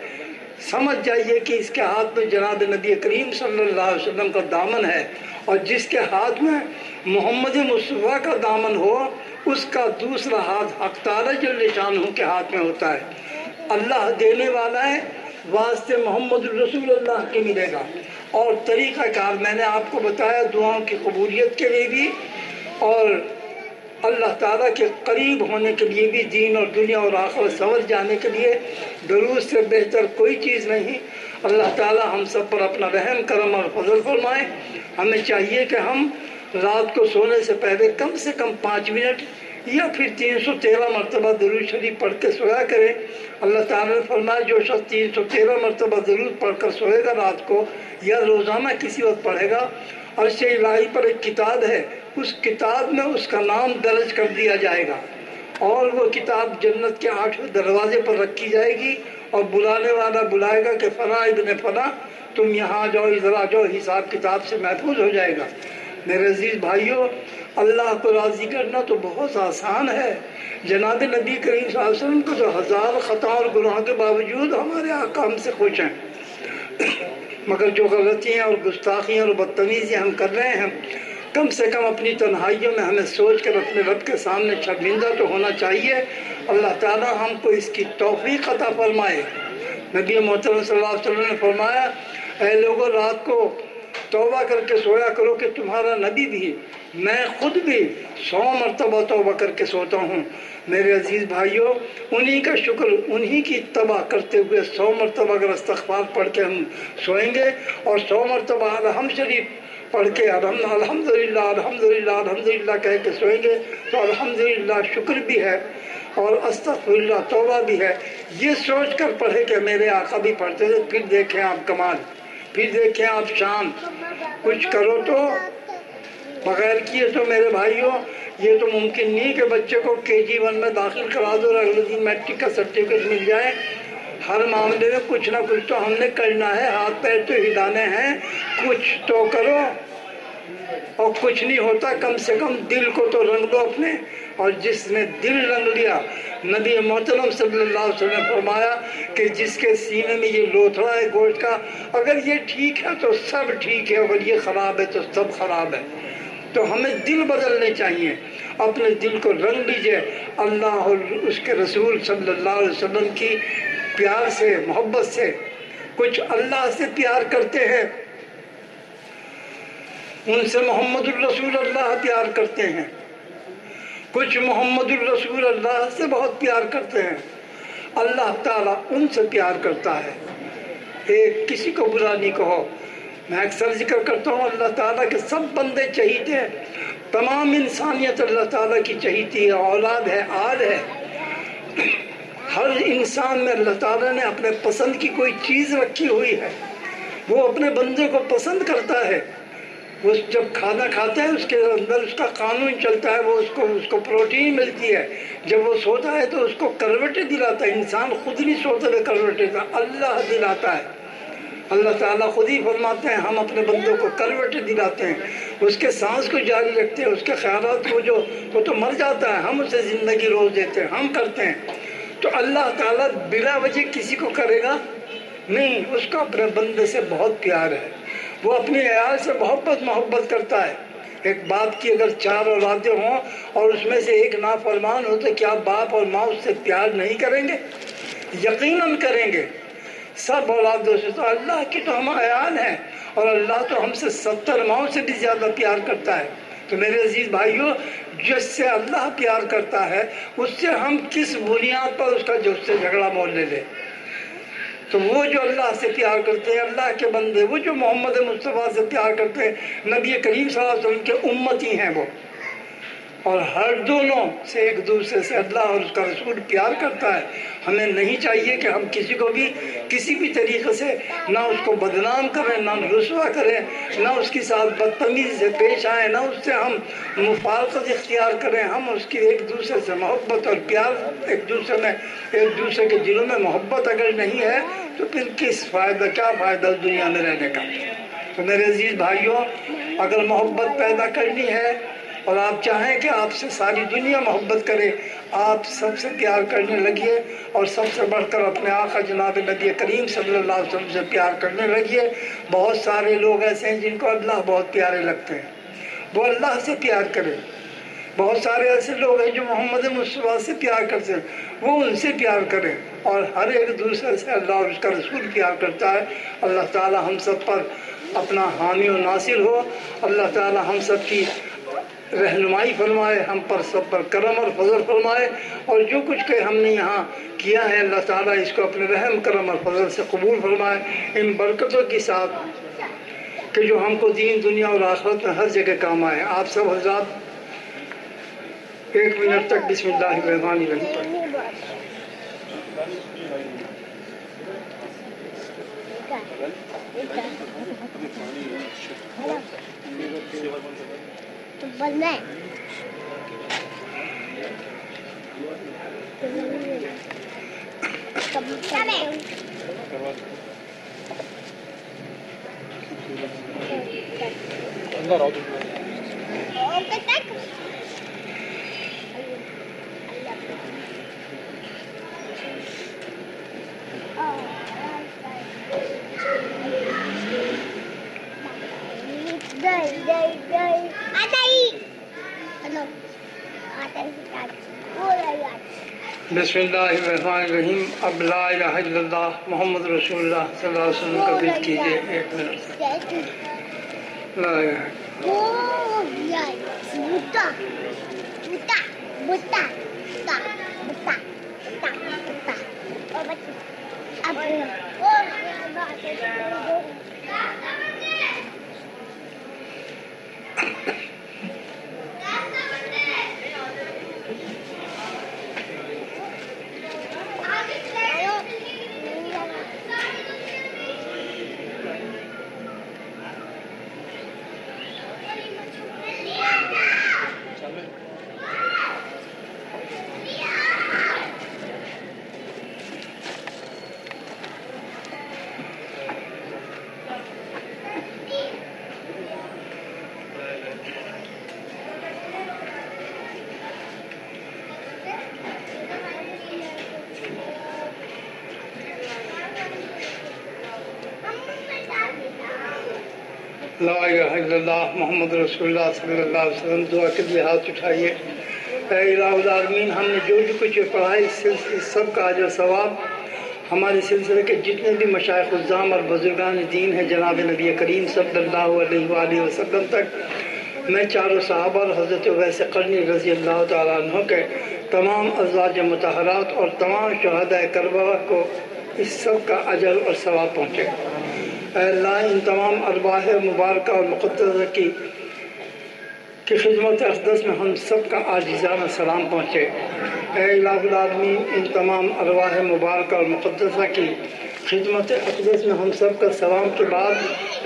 سمجھ جائیے کہ اس کے ہاتھ میں جناب نبی کریم صلی اللہ علیہ وسلم کا دامن ہے، اور جس کے ہاتھ میں محمد مصطفیٰ کا دامن ہو اس کا دوسرا ہاتھ حق تعالی جل شانہ کے ہاتھ میں ہوتا ہے۔ اللہ دینے والا ہے، واسطے محمد الرسول اللہ کے ملے گا۔ اور طریقہ کار میں نے آپ کو بتایا دعاؤں کی قبولیت کے لیے بھی، اور اللہ تعالیٰ کے قریب ہونے کے لیے بھی، دین اور دنیا اور آخرت سنور جانے کے لیے درود سے بہتر کوئی چیز نہیں۔ اللہ تعالیٰ ہم سب پر اپنا رحم کرم اور فضل فرمائے۔ ہمیں چاہیے کہ ہم رات کو سونے سے پہلے کم سے کم 5 منٹ یا پھر 313 مرتبہ درود شریف پڑھ کے سویا کریں۔ اللہ تعالیٰ نے فرمایا جو شخص 313 مرتبہ درود پڑھ کر سوئے گا رات کو یا روزانہ کسی وقت پڑھے گا، عرش الہی پر ایک کتاب ہے، اس کتاب میں اس کا نام درج کر دیا جائے گا اور وہ کتاب جنت کے 8 دروازے پر رکھی جائے گی اور بلانے والا بلائے گا کہ فلاں ابن فلاں تم یہاں آ جاؤ، ادھر آ جاؤ، حساب کتاب سے محفوظ ہو جائے گا۔ میرے عزیز بھائیوں، اللہ کو راضی کرنا تو بہت آسان ہے۔ جناب نبی کریم صلی اللہ علیہ وسلم کو تو 1000 خطا اور گناہ کے باوجود ہمارے آقا ہم سے خوش ہیں، مگر جو غلطیاں اور گستاخیاں اور بدتمیزیاں ہم کر رہے ہیں، کم سے کم اپنی تنہائیوں میں ہمیں سوچ کر اپنے رب کے سامنے شرمندہ تو ہونا چاہیے۔ اللہ تعالیٰ ہم کو اس کی توفیق عطا فرمائے۔ نبی محترم صلی اللہ علیہ وسلم نے فرمایا، اے لوگوں رات کو توبہ کر کے سویا کرو کہ تمہارا نبی بھی، میں خود بھی 100 مرتبہ توبہ کر کے سوتا ہوں۔ میرے عزیز بھائیوں، انہی کا شکر، انہی کی اتباع کرتے ہوئے 100 مرتبہ اگر استغفار پڑھ کے ہم سوئیں گے اور 100 مرتبہ الحمد شریف پڑھ کے الحمدللہ الحمدللہ الحمدللہ کہہ کے سوئیں گے تو الحمدللہ شکر بھی ہے اور استغفراللہ توبہ بھی ہے۔ یہ سوچ کر پڑھے کہ میرے آقا بھی پڑھتے تھے، پھر دیکھیں آپ کمال، پھر دیکھیں آپ شان۔ کچھ کرو تو بغیر کیے تو میرے بھائیوں یہ تو ممکن نہیں کہ بچے کو KG1 میں داخل کرا دو اور اگلے دن میٹرک کا سرٹیفکیٹ مل جائے۔ ہر معاملے میں کچھ نہ کچھ تو ہم نے کرنا ہے، ہاتھ پیر تو ہلانے ہیں، کچھ تو کرو۔ اور کچھ نہیں ہوتا، کم سے کم دل کو تو رنگ دو اپنے، اور جس نے دل رنگ لیا، نبی محترم صلی اللہ علیہ وسلم نے فرمایا کہ جس کے سینے میں یہ لوتھڑا ہے گوشت کا، اگر یہ ٹھیک ہے تو سب ٹھیک ہے، اگر یہ خراب ہے تو سب خراب ہے۔ تو ہمیں دل بدلنے چاہیے، اپنے دل کو رنگ لیجئے اللہ اور اس کے رسول صلی اللہ علیہ وسلم کی پیار سے، محبت سے۔ کچھ اللہ سے پیار کرتے ہیں، ان سے محمد الرسول اللہ پیار کرتے ہیں، کچھ محمد الرسول اللہ سے بہت پیار کرتے ہیں، اللہ تعالیٰ ان سے پیار کرتا ہے۔ ایک کسی کو برا نہیں کہو، میں اکثر ذکر کرتا ہوں اللہ تعالیٰ کے سب بندے چہیتے ہیں، تمام انسانیت اللہ تعالیٰ کی چہیتی ہے، اولاد ہے، آل ہے۔ ہر انسان میں اللہ تعالیٰ نے اپنے پسند کی کوئی چیز رکھی ہوئی ہے، وہ اپنے بندے کو پسند کرتا ہے۔ وہ جب کھانا کھاتا ہے اس کے اندر اس کا قانون چلتا ہے، وہ اس کو پروٹین ملتی ہے، جب وہ سوتا ہے تو اس کو کروٹیں دلاتا ہے۔ انسان خود نہیں سوتا ہے کروٹیں کا، اللہ دلاتا ہے۔ اللہ تعالیٰ خود ہی فرماتے ہیں ہم اپنے بندوں کو کروٹیں دلاتے ہیں، اس کے سانس کو جاری رکھتے ہیں، اس کے خیالات کو وہ تو مر جاتا ہے، ہم اسے زندگی روز دیتے ہیں، ہم کرتے ہیں۔ تو اللہ تعالیٰ بلا وجہ کسی کو کرے گا نہیں، اس کو اپنے بندے سے بہت پیار ہے، وہ اپنی عیال سے محبت کرتا ہے۔ ایک باپ کی اگر 4 اولادیں ہوں اور اس میں سے ایک نافرمان ہو تو کیا باپ اور ماں اس سے پیار نہیں کریں گے؟ یقیناً کریں گے۔ سب اولادوں سے تو اللہ کی تو ہم عیال ہیں، اور اللہ تو ہم سے 70 ماؤں سے بھی زیادہ پیار کرتا ہے۔ تو میرے عزیز بھائیوں، جس سے اللہ پیار کرتا ہے اس سے ہم کس بنیاد پر اس سے جھگڑا مول لے لیں؟ تو وہ جو اللہ سے پیار کرتے ہیں، اللہ کے بندے، وہ جو محمد مصطفیٰ سے پیار کرتے ہیں، نبی کریم صلی اللہ علیہ وسلم کے امتی ہیں وہ، اور ہر دونوں سے ایک دوسرے سے اللہ اور اس کا رسول پیار کرتا ہے۔ ہمیں نہیں چاہیے کہ ہم کسی کو بھی کسی بھی طریقے سے نہ اس کو بدنام کریں، نہ رسوا کریں، نہ اس کے ساتھ بدتمیزی سے پیش آئیں، نہ اس سے ہم مفارقت اختیار کریں۔ ہم اس کی ایک دوسرے سے محبت اور پیار، ایک دوسرے کے دلوں میں محبت اگر نہیں ہے تو پھر کیا فائدہ دنیا میں رہنے کا؟ تو میرے عزیز بھائیوں، اگر محبت پیدا کرنی ہے اور آپ چاہیں کہ آپ سے ساری دنیا محبت کرے، آپ سب سے پیار کرنے لگیے، اور سب سے بڑھ کر اپنے آقا جناب نبی کریم صلی اللہ علیہ وسلم سے پیار کرنے لگیے۔ بہت سارے لوگ ایسے ہیں جن کو اللہ بہت پیارے لگتے ہیں، وہ اللہ سے پیار کریں۔ بہت سارے ایسے لوگ ہیں جو محمد مصطفیٰ سے پیار کرتے ہیں، وہ ان سے پیار کریں، اور ہر ایک دوسرے سے اللہ اور اس کا رسول پیار کرتا ہے۔ اللہ تعالی ہم سب پر اپنا حامی و ناصر ہو، اللہ تعالی ہم سب کی رہنمائی فرمائے، ہم پر سب پر کرم اور فضل فرمائے، اور جو کچھ کہ ہم نے یہاں کیا ہے اللہ تعالیٰ اس کو اپنے رحم کرم اور فضل سے قبول فرمائے، ان برکتوں کے ساتھ کہ جو ہم کو دین دنیا اور آخرت میں ہر جگہ کام آئے۔ آپ سب حضرات 1 منٹ تک بسم اللہ الرحمن الرحیم پڑھیں۔ بسم اللہ الرحمن الرحیم۔ اب لا الہ الا اللہ محمد رسول اللہ صلی اللہ علیہ وسلم کا بیت کیجئے 1 منٹ تک۔ لا الہ لا الہ الا اللہ محمد رسول اللہ صلی اللہ علیہ وسلم۔ دعا کے لیے ہاتھ اٹھائیے۔ اے الہ العالمین، ہم نے جو کچھ پڑھا ہے اس سب کا اجر ثواب ہمارے سلسلے کے جتنے بھی مشائخ الزام اور بزرگان دین ہیں جناب نبی کریم صلی اللہ علیہ وآلہ وسلم تک، میں چاروں صحابہ اور حضرت اویس قرنی رضی اللہ تعالیٰ عنہ کے تمام ازواج مطہرات اور تمام شہداء کربلا کو اس سب کا اجر اور ثواب پہنچے۔ اے اللہ، ان تمام ارواح مبارکہ اور مقدسہ کی خدمت اقدس میں ہم سب کا عاجزانہ سلام پہنچے۔ اے الہ العالمین، ان تمام ارواح مبارکہ اور مقدسہ کی خدمت اقدس میں ہم سب کا سلام کے بعد،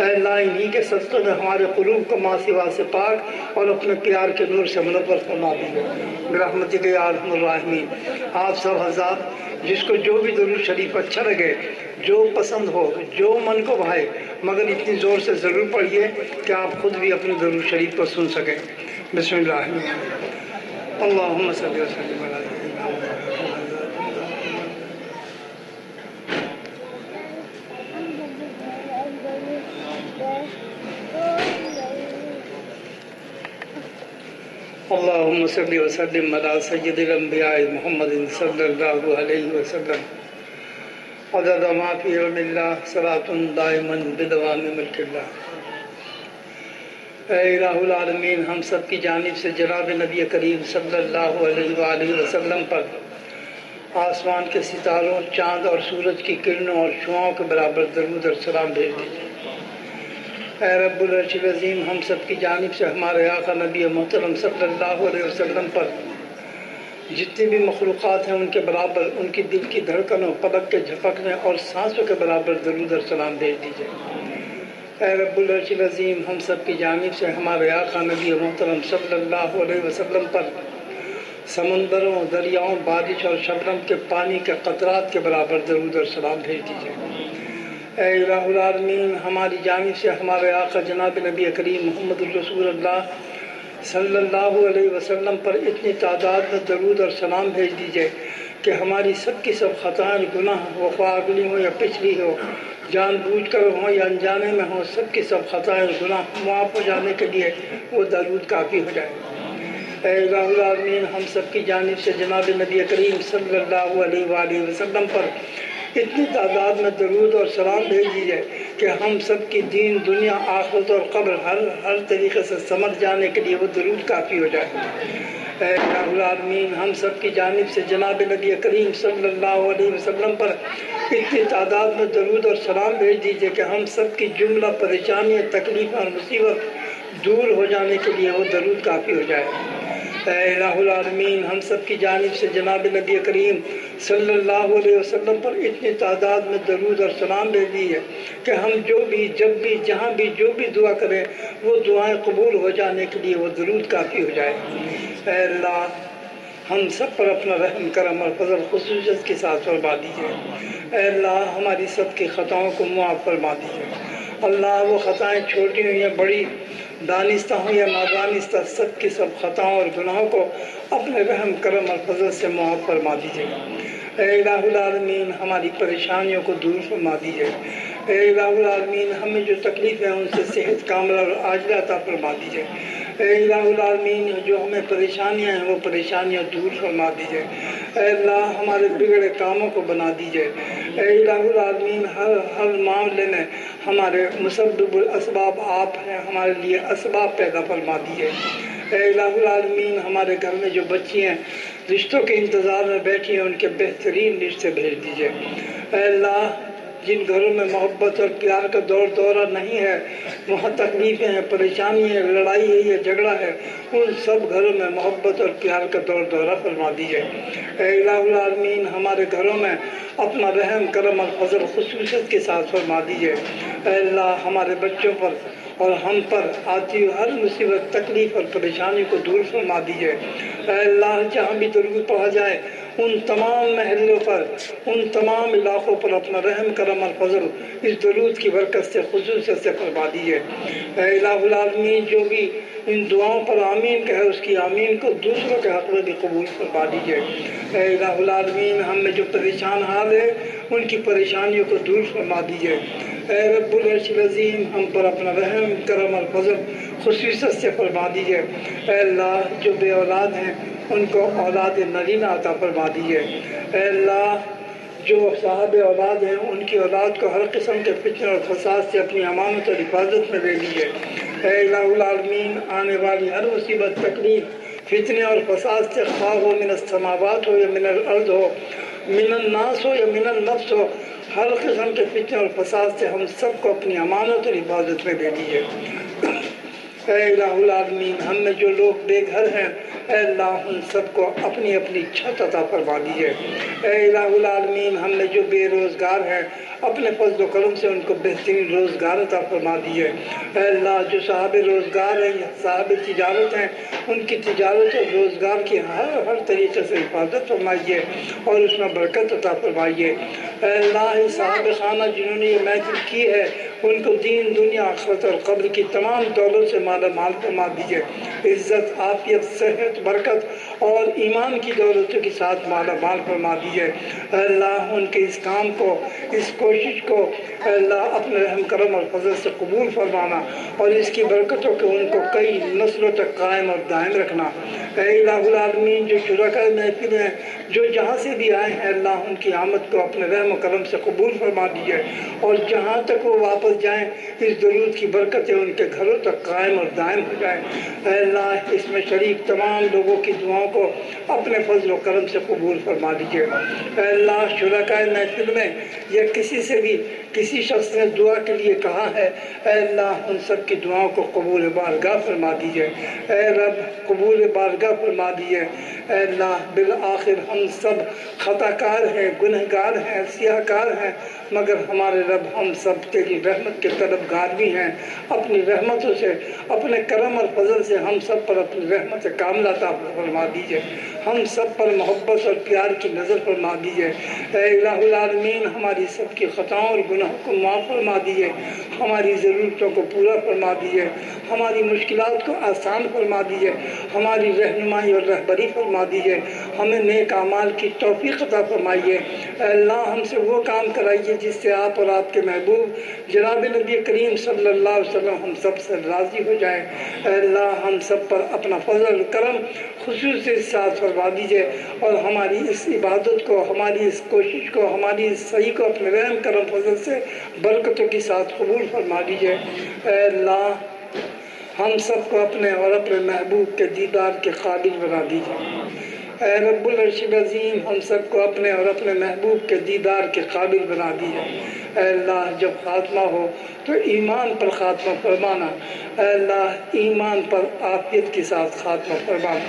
اے اللہ، انہی کے صدقے میں ہمارے قلوب کو ما سوا سے پاک اور اپنے پیار کے نور سے منور فرما دیجیے برحمتک یا ارحم الراحمین۔ آپ سب حضرات جس کو جو بھی درود شریف اچھا لگے، جو پسند ہو، جو من کو بھائے، مگر اتنی زور سے ضرور پڑھیے کہ آپ خود بھی اپنے درود شریف کو سن سکیں۔ بسم اللہ الرحمن الرحیم۔ اللہم صلی وسلم علی اللہم صلی وسلم علی سید الانبیاء محمد صلی اللہ علیہ وسلم عدد ما فی علم اللہ صلاۃ دائما بدوام ملک اللہ۔ اے الہ العالمین، ہم سب کی جانب سے جناب نبی کریم صلی اللہ علیہ وآلہ وسلم پر آسمان کے ستاروں، چاند اور سورج کی کرنوں اور شعاؤں کے برابر درود اور سلام بھیج دیجیے۔ اے رب العرش العظیم، ہم سب کی جانب سے ہمارے آقا نبی محترم صلی اللہ علیہ وسلم پر جتنی بھی مخلوقات ہیں ان کے برابر، ان کی دل کی دھڑکنوں، پلک کے جھپکنے اور سانسوں کے برابر درود اور سلام بھیج دیجیے۔ اے رب العرش العظیم، ہم سب کی جانب سے ہمارے آقا نبی محترم صلی اللہ علیہ وسلم پر سمندروں، دریاؤں، بارش اور شبنم کے پانی کے قطرات کے برابر درود اور سلام بھیج دیجیے۔ اے الہ العالمین، ہماری جانب سے ہمارے آقا جناب نبی کریم محمد رسول اللہ صلی اللہ علیہ وسلم پر اتنی تعداد میں درود اور سلام بھیج دیجئے کہ ہماری سب کی سب خطائیں، گناہ، خواہ اگلی ہو یا پچھلی ہو، جان بوجھ کر ہوں یا انجانے میں ہوں، سب کی سب خطائیں، گناہ معاف ہو جانے کے لیے وہ درود کافی ہو جائے۔ اے الہ العالمین، ہم سب کی جانب سے جناب نبی کریم صلی اللہ علیہ وآلہ وسلم پر اتنی تعداد میں درود اور سلام بھیج دیجئے کہ ہم سب کی دین، دنیا، آخرت اور قبر ہر طریقے سے سمجھ جانے کے لیے وہ درود کافی ہو جائے۔ اے الہ العالمین، ہم سب کی جانب سے جناب نبی کریم صلی اللہ علیہ وسلم پر اتنی تعداد میں درود اور سلام بھیج دیجئے کہ ہم سب کی جملہ پریشانیاں، تکلیف اور مصیبت دور ہو جانے کے لیے وہ درود کافی ہو جائے۔ اے الہ العالمین ہم سب کی جانب سے جناب نبی کریم صلی اللہ علیہ وسلم پر اتنی تعداد میں درود اور سلام بھیجی ہے کہ ہم جو بھی جب بھی جہاں بھی جو بھی دعا کریں وہ دعائیں قبول ہو جانے کے لیے وہ درود کافی ہو جائے۔ اے اللہ ہم سب پر اپنا رحم کرم اور فضل خصوصیت کے ساتھ فرما دیجیے۔ اے اللہ ہماری سب کی خطاؤں کو معاف فرما دیجیے۔ اللہ وہ خطائیں چھوٹی ہوں یا بڑی، دانستہ ہوں یا نادانستہ، سب کی سب خطاؤں اور گناہوں کو اپنے رحم کرم اور فضل سے معاف فرما دیجیے۔ اے الہ العالمین ہماری پریشانیوں کو دور فرما دیجیے۔ اے الہ العالمین ہمیں جو تکلیفیں ہیں ان سے صحت کاملہ اور عاجلہ عطا فرما دیجیے۔ اے الہ العالمین جو ہمیں پریشانیاں ہیں وہ پریشانیاں دور فرما دیجیے۔ اے اللہ ہمارے بگڑے کاموں کو بنا دیجیے۔ اے الہ العالمین ہر معاملے میں ہمارے مسبب الاسباب آپ ہیں، ہمارے لیے اسباب پیدا فرما دیجیے۔ اے الہ العالمین ہمارے گھر میں جو بچی ہیں رشتوں کے انتظار میں بیٹھی ہیں ان کے بہترین رشتے بھیج دیجیے۔ اے اللہ جن گھروں میں محبت اور پیار کا دور دورہ نہیں ہے، وہاں تکلیفیں ہیں، پریشانی ہے، لڑائی ہے یا جھگڑا ہے، ان سب گھروں میں محبت اور پیار کا دور دورہ فرما دیجیے۔ اے الہ العالمین ہمارے گھروں میں اپنا رحم کرم اور فضل خصوصیت کے ساتھ فرما دیجیے۔ اے اللہ ہمارے بچوں پر اور ہم پر آتی ہوئی ہر مصیبت، تکلیف اور پریشانی کو دور فرما دیجیے۔ اے اللہ جہاں بھی درود پڑھا جائے ان تمام محلوں پر، ان تمام علاقوں پر اپنا رحم کرم اور فضل اس درود کی برکت سے خصوصیت سے فرما دیجیے۔ اے الہ العالمین جو بھی ان دعاؤں پر آمین کہے اس کی آمین کو دوسروں کے حق میں بھی قبول فرما دیجیے۔ اے الہ العالمین ہم میں جو پریشان حال ہے ان کی پریشانیوں کو دور فرما دیجیے۔ اے رب العرش العظیم ہم پر اپنا رحم کرم اور فضل خصوصیت سے فرما دیجیے۔ اے اللہ جو بے اولاد ہیں ان کو اولاد نرینہ عطا فرما دیجیے۔ اے اللہ جو صاحب اولاد ہیں ان کی اولاد کو ہر قسم کے فتنے اور فساد سے اپنی امانت اور حفاظت میں لے لیجیے۔ اے الہ العالمین آنے والی ہر مصیبت، تکلیف، فتنے اور فساد سے خواہ ہو من السماوات ہو یا من الارض ہو، من الناس ہو یا من النفس ہو، ہر قسم کے فتنے اور فساد سے ہم سب کو اپنی امانت اور حفاظت میں لے لیجیے۔ اے الہ العالمین ہم میں جو لوگ بے گھر ہیں اے اللہ ان سب کو اپنی اپنی چھت عطا فرما دیجیے۔ اے الہ العالمین ہم میں جو بے روزگار ہیں اپنے فضل و کرم سے ان کو بہترین روزگار عطا فرما دیجیے۔ اے اللہ جو صاحب روزگار ہیں یا صاحب تجارت ہیں ان کی تجارت اور روزگار کی ہر طریقے سے حفاظت فرمائیے اور اس میں برکت عطا فرمائیے۔ اے اللہ صاحب خانہ جنہوں نے یہ محفل کی ہے ان کو دین دنیا آخرت اور قبر کی تمام دولت سے مالا مال فرما دیجیے۔ عزت، عافیت، صحت، برکت اور ایمان کی دولتوں کے ساتھ مالا مال فرما دیجیے۔ اے اللہ ان کے اس کام کو، اس کوشش کو اے اللہ اپنے رحم کرم اور فضل سے قبول فرمانا اور اس کی برکتوں کو ان کو کئی نسلوں تک قائم اور دائم رکھنا۔ اے الہ العالمین جو شرکاء محفل ہیں جو جہاں سے بھی آئے ہیں اللہ ان کی آمد کو اپنے رحم و کرم سے قبول فرما دیجیے اور جہاں تک وہ واپس جائیں اس درود کی برکتیں ان کے گھروں تک قائم اور دائم ہو جائیں۔ اے اللہ اس میں شریک تمام لوگوں کی دعاؤں کو اپنے فضل و کرم سے قبول فرما دیجیے۔ اے اللہ شرکاء محفل میں یا کسی سے بھی کسی شخص نے دعا کے لیے کہا ہے اے اللہ ان سب کی دعاؤں کو قبول بارگاہ فرما دیجیے۔ اے رب قبول بارگاہ فرما دیجیے۔ اے اللہ بالآخر ہم سب خطا کار ہیں، گنہگار ہیں، سیاہ کار ہیں، مگر ہمارے رب ہم سب تیری رحمت کے طلبگار بھی ہیں۔ اپنی رحمتوں سے، اپنے کرم اور فضل سے ہم سب پر اپنی رحمت کاملہ عطا فرما دیجیے۔ ہم سب پر محبت اور پیار کی نظر فرما دیجیے۔ اے الہ العالمین ہماری سب کی خطاؤں اور گناہوں کو معاف فرما دیجیے، ہماری ضرورتوں کو پورا فرما دیجیے، ہماری مشکلات کو آسان فرما دیجیے، ہماری رہنمائی اور رہبری فرما دیجیے، ہمیں نیک اعمال کی توفیق عطا فرمائیے۔ اے اللہ ہم سے وہ کام کرائیے جس سے آپ اور آپ کے محبوب جناب نبی کریم صلی اللہ علیہ وسلم ہم سب سے راضی ہو جائیں۔ اے اللہ ہم سب پر اپنا فضل کرم خصوصی ساتھ فرما دیجیے اور ہماری اس عبادت کو، ہماری اس کوشش کو، ہماری اس سعی کو اپنے رحم کرم فضل سے برکتوں کے ساتھ قبول فرما دیجیے۔ اے اللہ ہم سب کو اپنے اور اپنے محبوب کے دیدار کے قابل بنا دیجیے۔ اے رب العرش العظیم ہم سب کو اپنے اور اپنے محبوب کے دیدار کے قابل بنا دیجیے۔ اے اللہ جب خاتمہ ہو تو ایمان پر خاتمہ فرمانا۔ اے اللہ ایمان پر عافیت کے ساتھ خاتمہ فرمانا۔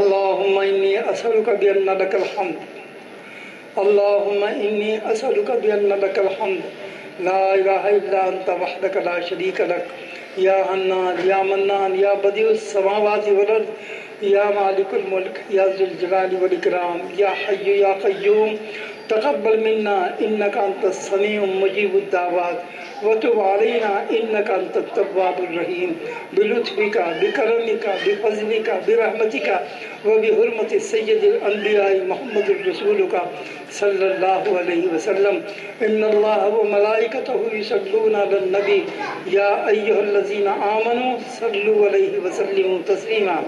اللهم إني أسألك بأن لك الحمد اللهم إني أسألك بأن لك الحمد لا إله إلا أنت وحدك لا شريك لك يا حنان يا منان يا بديع السماوات والأرض يا مالك الملك يا ذو الجلال والإكرام يا حي يا قيوم تقبل منا إنك أنت السميع مجيب الدعوات وتب علينا إنك أنت التواب الرحيم بلطفك بكرمك بفضلك برحمتك وبحرمة سيد الأنبياء محمد رسولك صلى الله عليه وسلم إن الله وملائكته يصلون على النبي يا أيها الذين آمنوا صلوا عليه وسلموا تسليما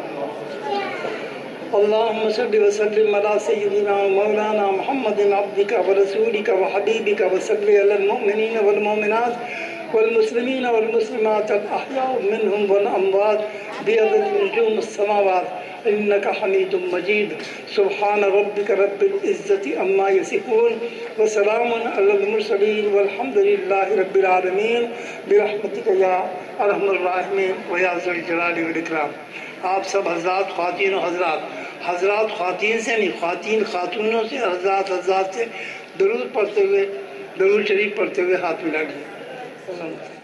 اللهم صل وسلم على سيدنا ومولانا محمد عبدك ورسولك وحبيبك وصل على المؤمنين والمؤمنات والمسلمين والمسلمات الأحياء منهم والأموات بعدد نجوم السماوات إنك حميد مجيد سبحان ربك رب العزة عما يصفون وسلام على المرسلين والحمد لله رب العالمين برحمتك يا ارحم الراحمین ویا ذو الجلال والاکرام۔ آپ سب حضرات خواتین و حضرات خواتین سے نہیں، خواتین خاتونوں سے، حضرات سے درود پڑھتے ہوئے، درود شریف پڑھتے ہوئے ہاتھ ملا لیجیے۔